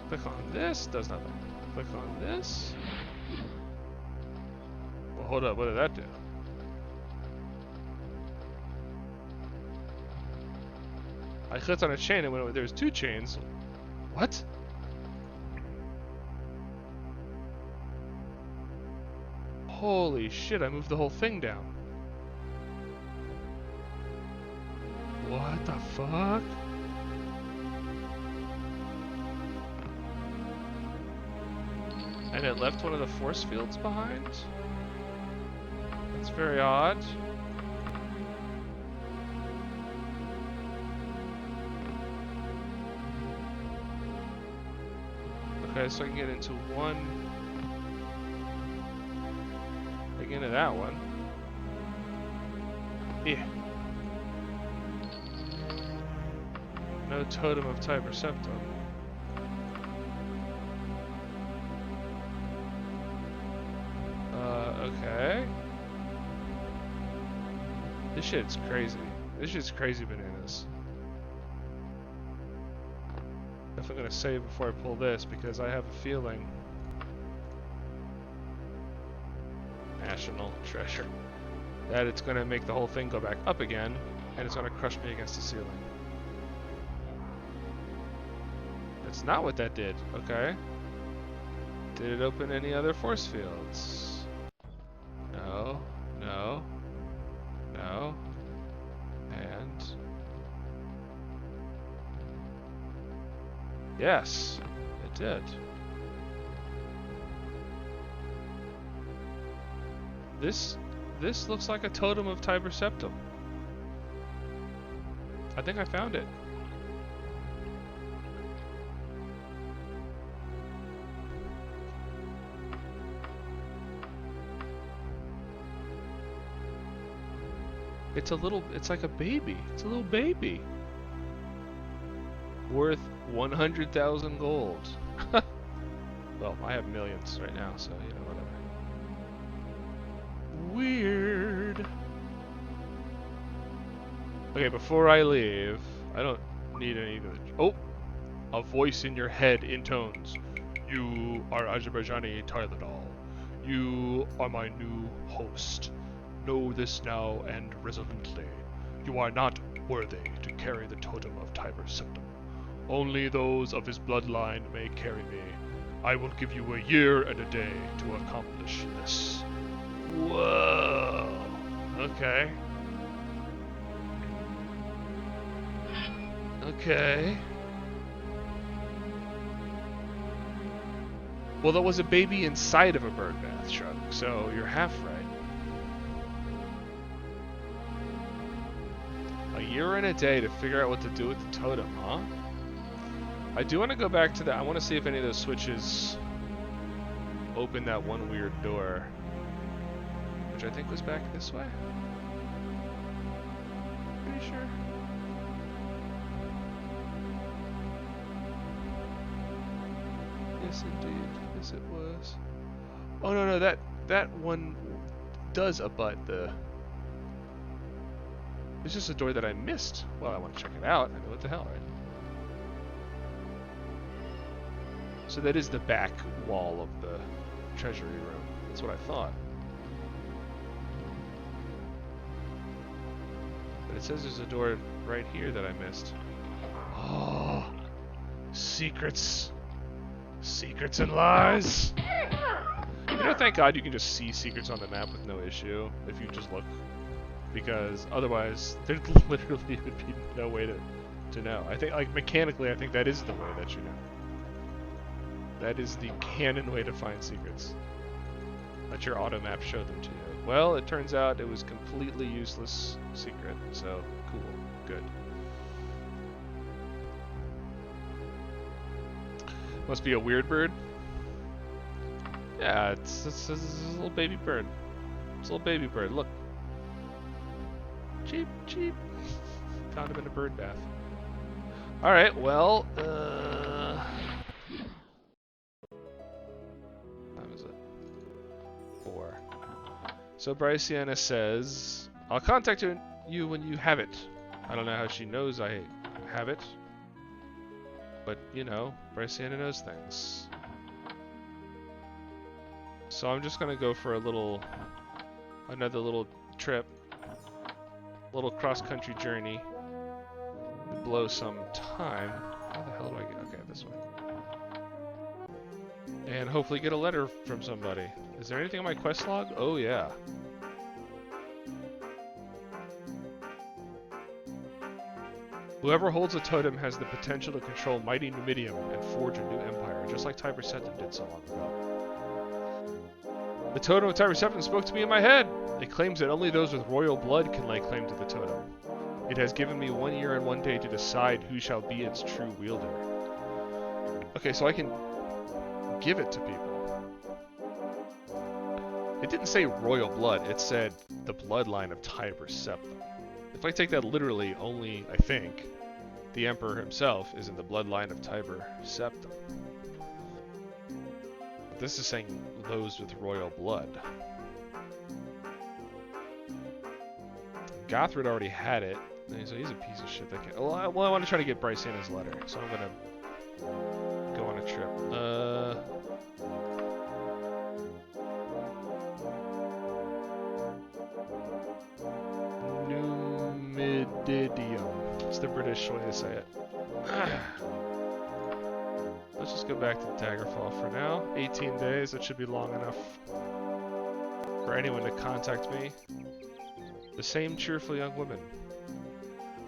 Click on this, does nothing. Click on this. Well, hold up, what did that do? I clicked on a chain and went over. There's two chains. What? Holy shit, I moved the whole thing down. What the fuck? And it left one of the force fields behind? That's very odd. Okay, so I can get into one. I can get into that one. Yeah. No totem of Tiber Septum. Okay. This shit's crazy. This shit's crazy bananas. I'm gonna save before I pull this because I have a feeling national treasure that it's gonna make the whole thing go back up again and it's gonna crush me against the ceiling. That's not what that did. Okay. Did it open any other force fields? No. And yes, it did. This looks like a totem of Tiber Septum. I think I found it. It's like a baby. It's a little baby. Worth 100,000 gold. Well, I have millions right now, so, you know, whatever. Weird. Okay, before I leave, I don't need any of the... Oh! A voice in your head intones. You are Azerbaijani Tylenol. You are my new host. Know this now and resolutely. You are not worthy to carry the totem of Tiber Septim. Only those of his bloodline may carry me. I will give you a year and a day to accomplish this. Whoa. Okay. Okay. Well, that was a baby inside of a bird bath, Shrug, so you're half right. A year and a day to figure out what to do with the totem, huh? I do want to go back to that. I want to see if any of those switches open that one weird door, which I think was back this way. Pretty sure. Yes, indeed. Yes, it was. Oh no, that one does abut the. It's just a door that I missed. Well, I want to check it out. I mean, what the hell, right? So that is the back wall of the treasury room. That's what I thought. But it says there's a door right here that I missed. Oh, secrets. Secrets and lies. You know, thank God you can just see secrets on the map with no issue if you just look. Because otherwise, there literally would be no way to know. I think, like, mechanically, I think that is the way that you know. That is the canon way to find secrets. Let your auto map show them to you. Well, it turns out it was completely useless secret, so cool, good. Must be a weird bird. Yeah, it's a little baby bird. It's a little baby bird. Look. Cheap, cheap. Found him in a bird bath. All right. Well, that was it. 4. So Bryciana says, "I'll contact you when you have it." I don't know how she knows I have it. But, you know, Bryciana knows things. So I'm just gonna go for another little trip. Little cross-country journey. Blow some time. How the hell do I get? Okay, this way. And hopefully get a letter from somebody. Is there anything on my quest log? Oh, yeah. Whoever holds a totem has the potential to control mighty Numidium and forge a new empire, just like Tiber Septim did so long ago. The totem of Tiber Septim spoke to me in my head. It claims that only those with royal blood can lay claim to the totem. It has given me 1 year and 1 day to decide who shall be its true wielder. Okay, so I can give it to people. It didn't say royal blood, it said the bloodline of Tiber Septim. If I take that literally, only, I think, the Emperor himself is in the bloodline of Tiber Septim. But this is saying those with royal blood. Gothrid already had it, so he's a piece of shit that can... Well, I want to try to get Bryciana's letter, so I'm gonna go on a trip. Numidium. It's the British way to say it. Let's just go back to Daggerfall for now. 18 days, that should be long enough for anyone to contact me. The same cheerful young woman.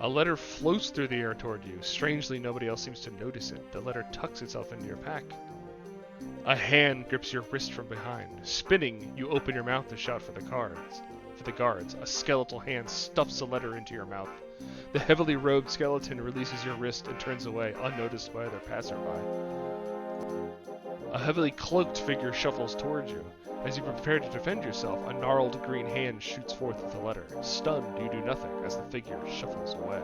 A letter floats through the air toward you. Strangely, nobody else seems to notice it. The letter tucks itself into your pack. A hand grips your wrist from behind. Spinning, you open your mouth to shout for the guards. A skeletal hand stuffs a letter into your mouth. The heavily robed skeleton releases your wrist and turns away, unnoticed by other passerby. A heavily cloaked figure shuffles towards you. As you prepare to defend yourself, a gnarled green hand shoots forth with a letter. Stunned, you do nothing as the figure shuffles away.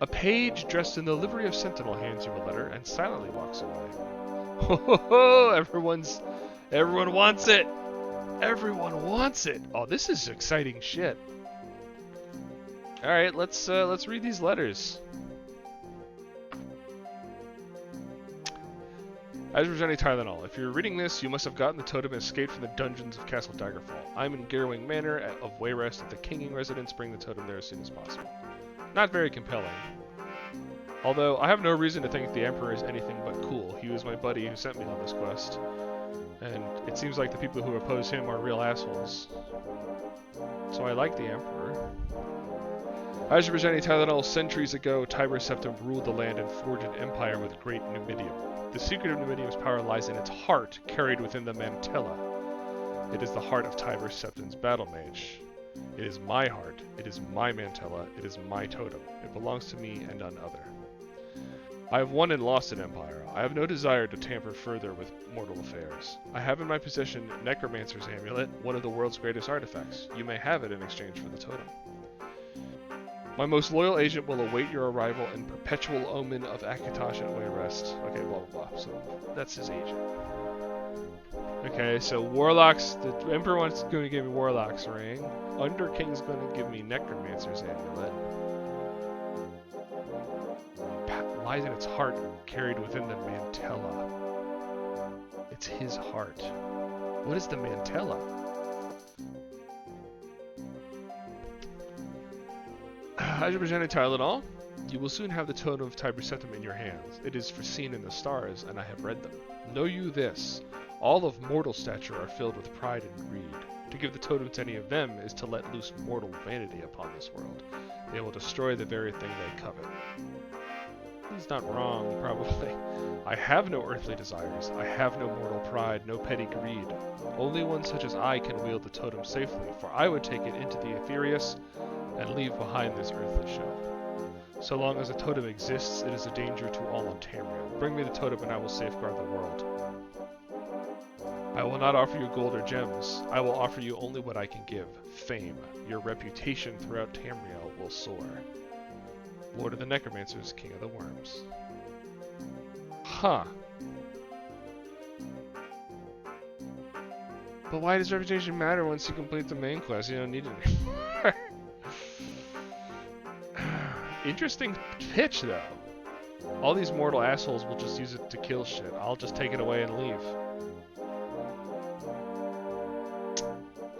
A page dressed in the livery of Sentinel hands you a letter and silently walks away. Ho ho ho! Everyone wants it! Everyone wants it! Oh, this is exciting shit. Alright, let's read these letters. As presenting Tylenol, if you're reading this, you must have gotten the totem and escaped from the dungeons of Castle Daggerfall. I'm in Garrowing Manor of Wayrest at the Kinging residence. Bring the totem there as soon as possible. Not very compelling. Although, I have no reason to think the Emperor is anything but cool. He was my buddy who sent me on this quest. And it seems like the people who oppose him are real assholes. So I like the Emperor. As you presenting Tylenol, centuries ago, Tiber Septim ruled the land and forged an empire with great Numidium. The secret of Numidium's power lies in its heart, carried within the mantella. It is the heart of Tiber Septim's battle mage. It is my heart, it is my mantella, it is my totem. It belongs to me and none other. I have won and lost an empire. I have no desire to tamper further with mortal affairs. I have in my possession Necromancer's Amulet, one of the world's greatest artifacts. You may have it in exchange for the totem. My most loyal agent will await your arrival in perpetual omen of Akatosh at Wayrest. Okay, blah blah blah. So that's his agent. Okay, so Warlock's, the Emperor wants going to give me Warlock's ring. Underking's going to give me Necromancer's Amulet. Lies in its heart, carried within the mantella. It's his heart. What is the mantella? As you presented Tylenol, you will soon have the totem of Tiber Septim in your hands. It is foreseen in the stars, and I have read them. Know you this, all of mortal stature are filled with pride and greed. To give the totem to any of them is to let loose mortal vanity upon this world. They will destroy the very thing they covet. He's not wrong, probably. I have no earthly desires. I have no mortal pride, no petty greed. Only one such as I can wield the totem safely, for I would take it into the Aetherius and leave behind this earthly shell. So long as the totem exists, it is a danger to all on Tamriel. Bring me the totem and I will safeguard the world. I will not offer you gold or gems. I will offer you only what I can give. Fame. Your reputation throughout Tamriel will soar. Lord of the Necromancers, King of the Worms. Huh. But why does reputation matter once you complete the main quest? You don't need it anymore. Interesting pitch, though. All these mortal assholes will just use it to kill shit. I'll just take it away and leave.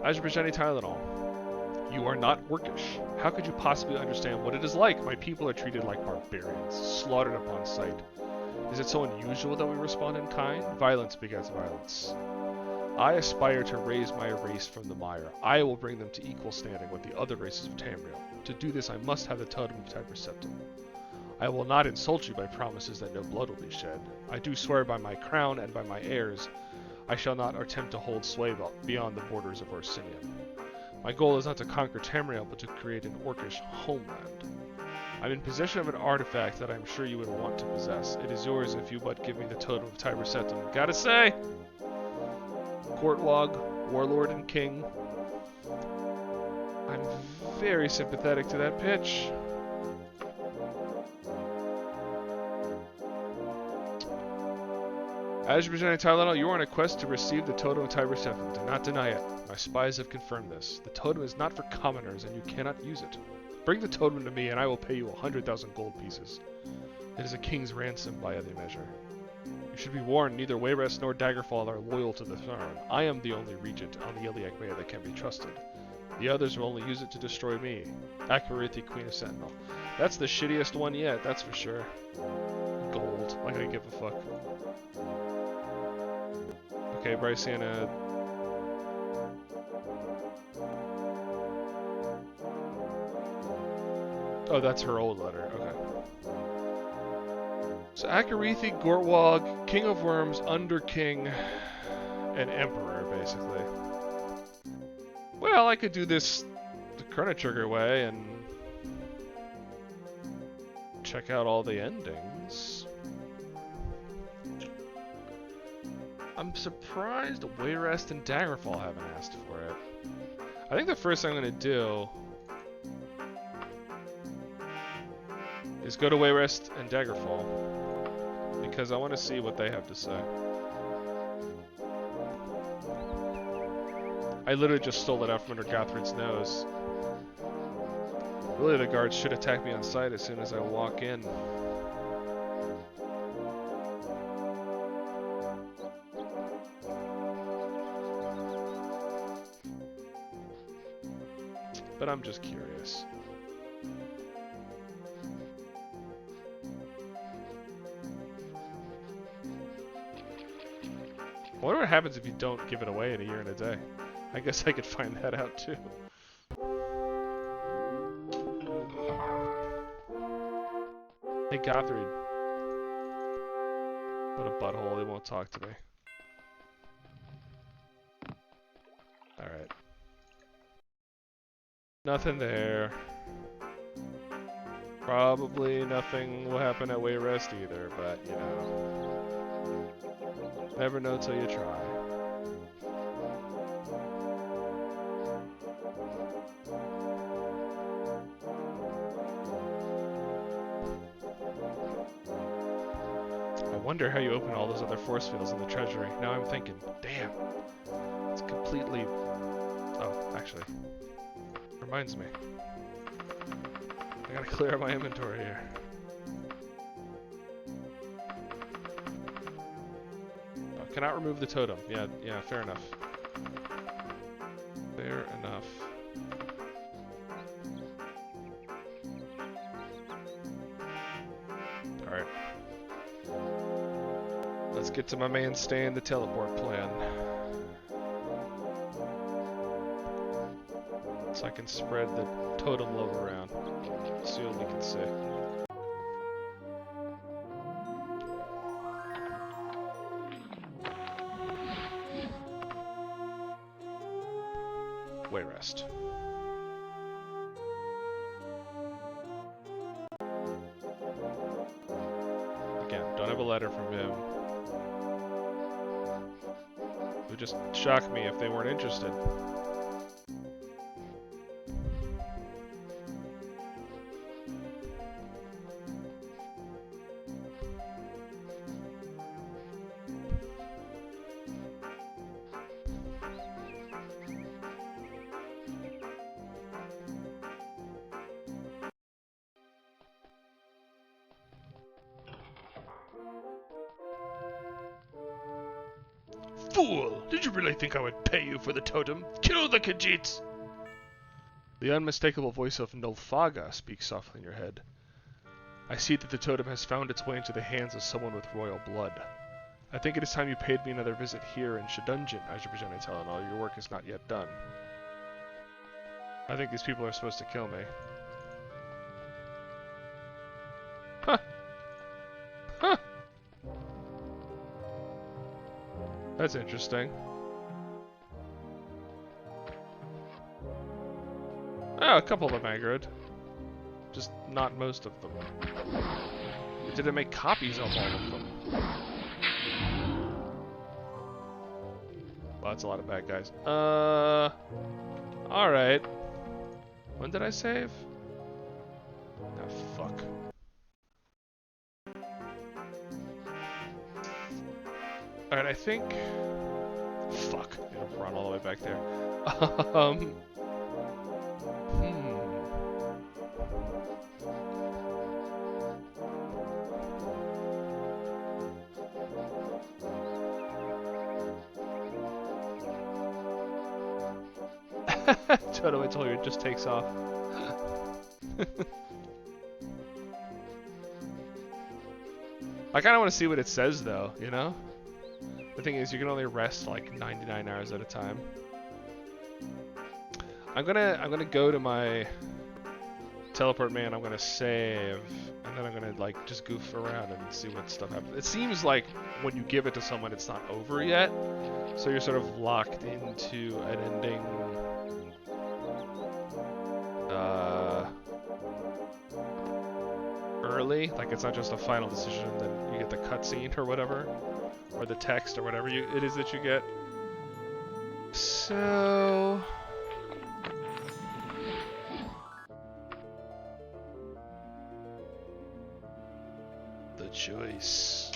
As you're presenting Tylenol, you are not orcish. How could you possibly understand what it is like? My people are treated like barbarians, slaughtered upon sight. Is it so unusual that we respond in kind? Violence begets violence. I aspire to raise my race from the mire. I will bring them to equal standing with the other races of Tamriel. To do this, I must have the totem of Tiber Septim. I will not insult you by promises that no blood will be shed. I do swear by my crown and by my heirs, I shall not attempt to hold sway beyond the borders of Orsinium. My goal is not to conquer Tamriel, but to create an orcish homeland. I'm in possession of an artifact that I'm sure you would want to possess. It is yours if you but give me the totem of Tiber Septim. Gotta say, Courtwog, Warlord and King, I'm very sympathetic to that pitch. As you presented Tylenol, you are on a quest to receive the totem of Tiber Septim. Do not deny it. My spies have confirmed this. The totem is not for commoners, and you cannot use it. Bring the totem to me, and I will pay you 100,000 gold pieces. It is a king's ransom by any measure. You should be warned, neither Wayrest nor Daggerfall are loyal to the throne. I am the only regent on the Iliac Bay that can be trusted. The others will only use it to destroy me. Akarithi, Queen of Sentinel. That's the shittiest one yet, that's for sure. Gold. Like I give a fuck. Okay, Bryciana. Oh, that's her old letter. Okay. So Akarithi, Gortwog, King of Worms, Underking, and Emperor, basically. Well, I could do this the Chrono Trigger way and check out all the endings. I'm surprised Wayrest and Daggerfall haven't asked for it. I think the first thing I'm gonna do is go to Wayrest and Daggerfall because I want to see what they have to say. I literally just stole it out from under Gothrid's nose. Really, the guards should attack me on sight as soon as I walk in. But I'm just curious. I wonder what happens if you don't give it away in a year and a day. I guess I could find that out too. Hey Gothrid. What a butthole, they won't talk to me. Alright. Nothing there. Probably nothing will happen at Wayrest either, but you know. Never know till you try. I wonder how you open all those other force fields in the treasury. Now I'm thinking, damn, it's completely... Oh, actually, reminds me. I gotta clear out my inventory here. Oh, cannot remove the totem. Yeah, fair enough. Fair enough. Alright. Let's get to my man staying the teleport plan. So I can spread the totem love around. See what we can see. Wayrest. Again, don't have a letter from him. It would just shock me if they weren't interested. Fool! Did you really think I would pay you for the totem? Kill the Khajiits! The unmistakable voice of Nulfaga speaks softly in your head. I see that the totem has found its way into the hands of someone with royal blood. I think it is time you paid me another visit here in Shadungeon, Azerbaijan Telenol. Your work is not yet done. I think these people are supposed to kill me. Huh. Huh. That's interesting. Oh, a couple of them aggroed. Just not most of them. It didn't make copies of all of them. Well, that's a lot of bad guys. Alright. When did I save? Ah, fuck. Alright, I think... Fuck. I'm gonna run all the way back there. Toto, I told you, it just takes off. I kind of want to see what it says, though, you know? The thing is, you can only rest like 99 hours at a time. I'm gonna go to my teleport man. I'm gonna save, and then I'm gonna like just goof around and see what stuff happens. It seems like when you give it to someone, it's not over yet, so you're sort of locked into an ending. Early, like it's not just a final decision, then you get the cutscene or whatever. or the text or whatever it is that you get. So The choice.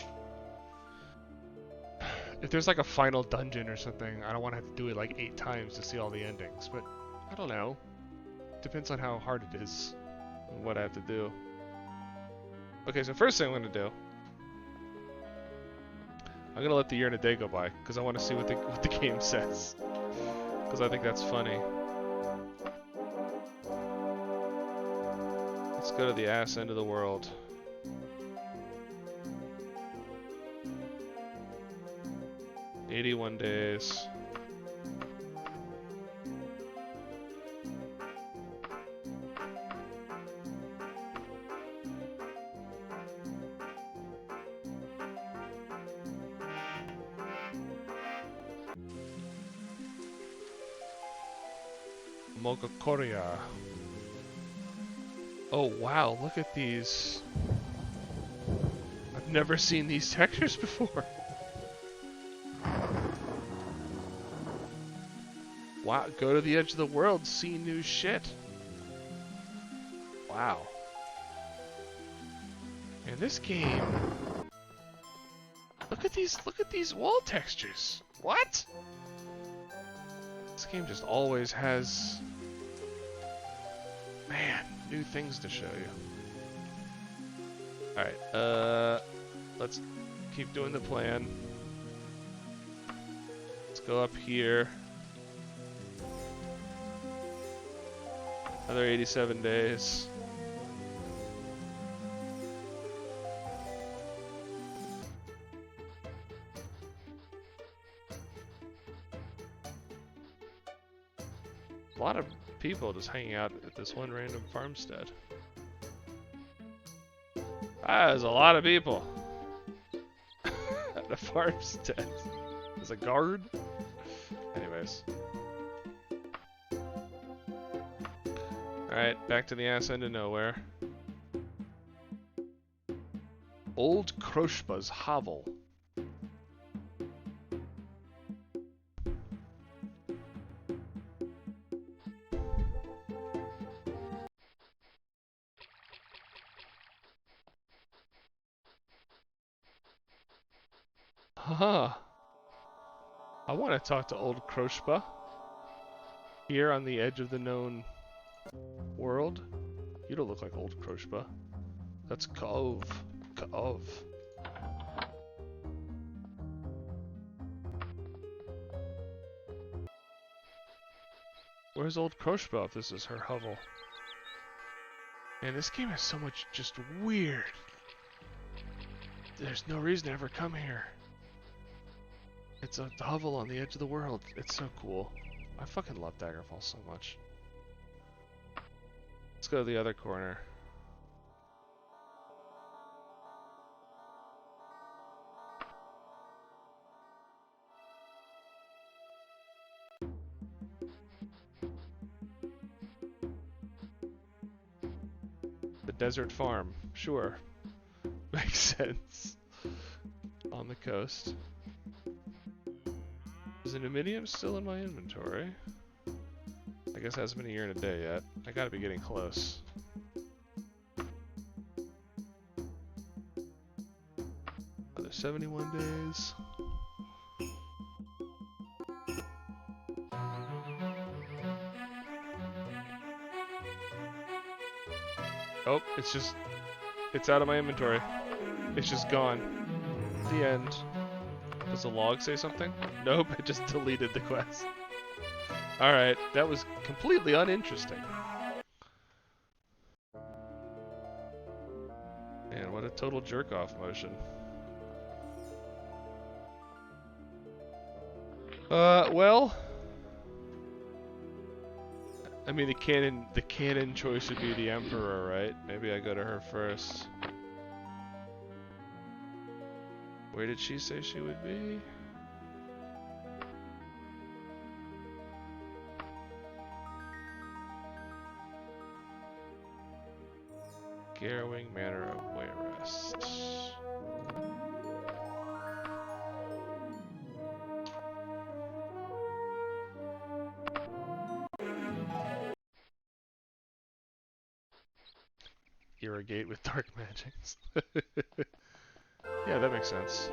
if there's like a final dungeon or something, I don't want to have to do it like 8 times to see all the endings, but I don't know. Depends on how hard it is and what I have to do. Okay, so first thing I'm going to do, I'm going to let the year and a day go by because I want to see what the game says, because I think that's funny. Let's go to the ass end of the world. "81 days. Mogakoria. Oh wow, look at these. I've never seen these textures before. Wow, go to the edge of the world, see new shit. Wow. And this game, look at these wall textures. What? This game just always has, man, new things to show you. Alright, let's keep doing the plan. Let's go up here. Another 87 days. A lot of people just hanging out at this one random farmstead. There's a lot of people at a farmstead. There's a guard. Anyways. Alright, back to the ass end of nowhere. Old Kroshpa's hovel. Haha. I want to talk to old Kroshpa. Here on the edge of the known world. You don't look like old Kroshpa. That's Kov. Kov. Where's old Kroshpa if this is her hovel? Man, this game has so much just weird. There's no reason to ever come here. It's a hovel on the edge of the world. It's so cool. I fucking love Daggerfall so much. Let's go to the other corner. The desert farm. Sure. Makes sense. On the coast. Is an Numidium still in my inventory? I guess it hasn't been a year and a day yet. I gotta be getting close. Another 71 days. Oh, it's out of my inventory. It's just gone. The end. Does the log say something? Nope, it just deleted the quest. Alright, that was completely uninteresting. Man, what a total jerk-off motion. Well... I mean, the canon choice would be the Emperor, right? Maybe I go to her first. Where did she say she would be? Garrowing Manor of Wayrest. irrigate with dark magics. Yeah, that makes sense.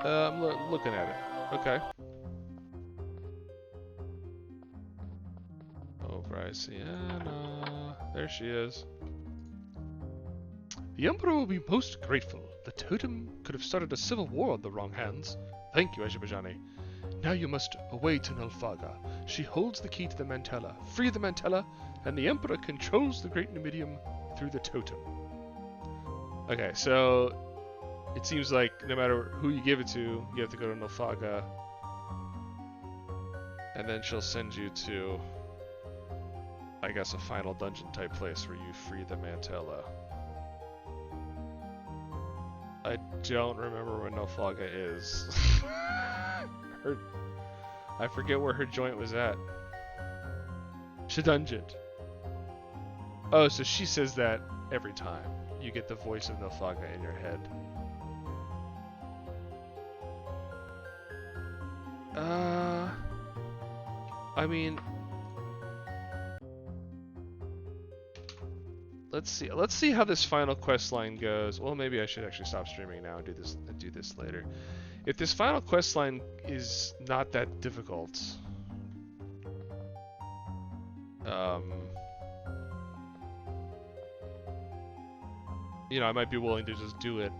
I'm looking at it. Okay. Over Sienna. There she is. The Emperor will be most grateful. The totem could have started a civil war on the wrong hands. Thank you, Azerbaijani. Now you must away to Nulfaga. She holds the key to the Mantella. Free the Mantella, and the Emperor controls the Great Numidium through the totem. Okay, so it seems like no matter who you give it to, you have to go to Nulfaga. And then she'll send you to, I guess, a final dungeon type place where you free the Mantella. I don't remember where Nulfaga is. I forget where her joint was at. Shedunjit. Oh, so she says that every time. You get the voice of Nulfaga in your head. I mean, let's see how this final quest line goes. Well, maybe I should actually stop streaming now and do this later. If this final quest line is not that difficult, you know, I might be willing to just do it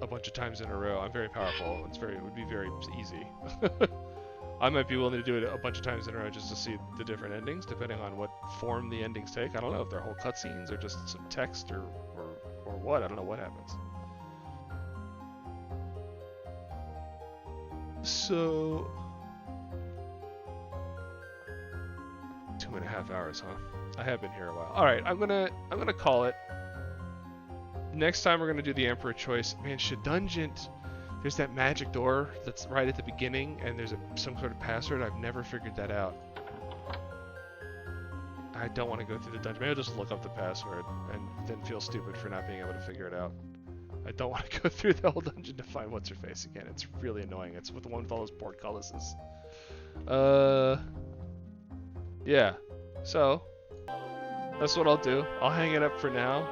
a bunch of times in a row. I'm very powerful. It would be very easy. I might be willing to do it a bunch of times in a row just to see the different endings, depending on what form the endings take. I don't know if they're whole cutscenes or just some text or what. I don't know what happens. So 2.5 hours, huh? I have been here a while. All right, I'm gonna call it. Next time we're gonna do the Emperor choice. Man, Shedunjit. There's that magic door that's right at the beginning, and there's some sort of password. I've never figured that out. I don't want to go through the dungeon. Maybe I'll just look up the password and then feel stupid for not being able to figure it out. I don't want to go through the whole dungeon to find what's her face again. It's really annoying. It's with the one with all those portcullises. Yeah. So that's what I'll do. I'll hang it up for now.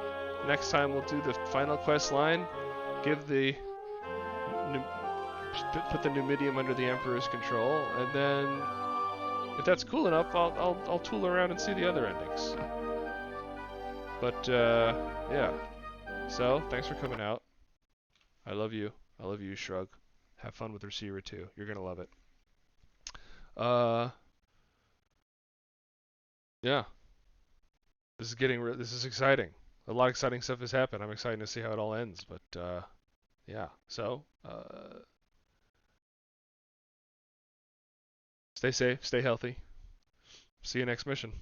Next time we'll do the final quest line. Give the put the Numidium under the Emperor's control, and then if that's cool enough, I'll tool around and see the other endings. But yeah. So thanks for coming out. I love you. I love you, Shrug. Have fun with Receiver 2. You're gonna love it. Yeah. This is exciting. A lot of exciting stuff has happened. I'm excited to see how it all ends. But yeah. So stay safe. Stay healthy. See you next mission.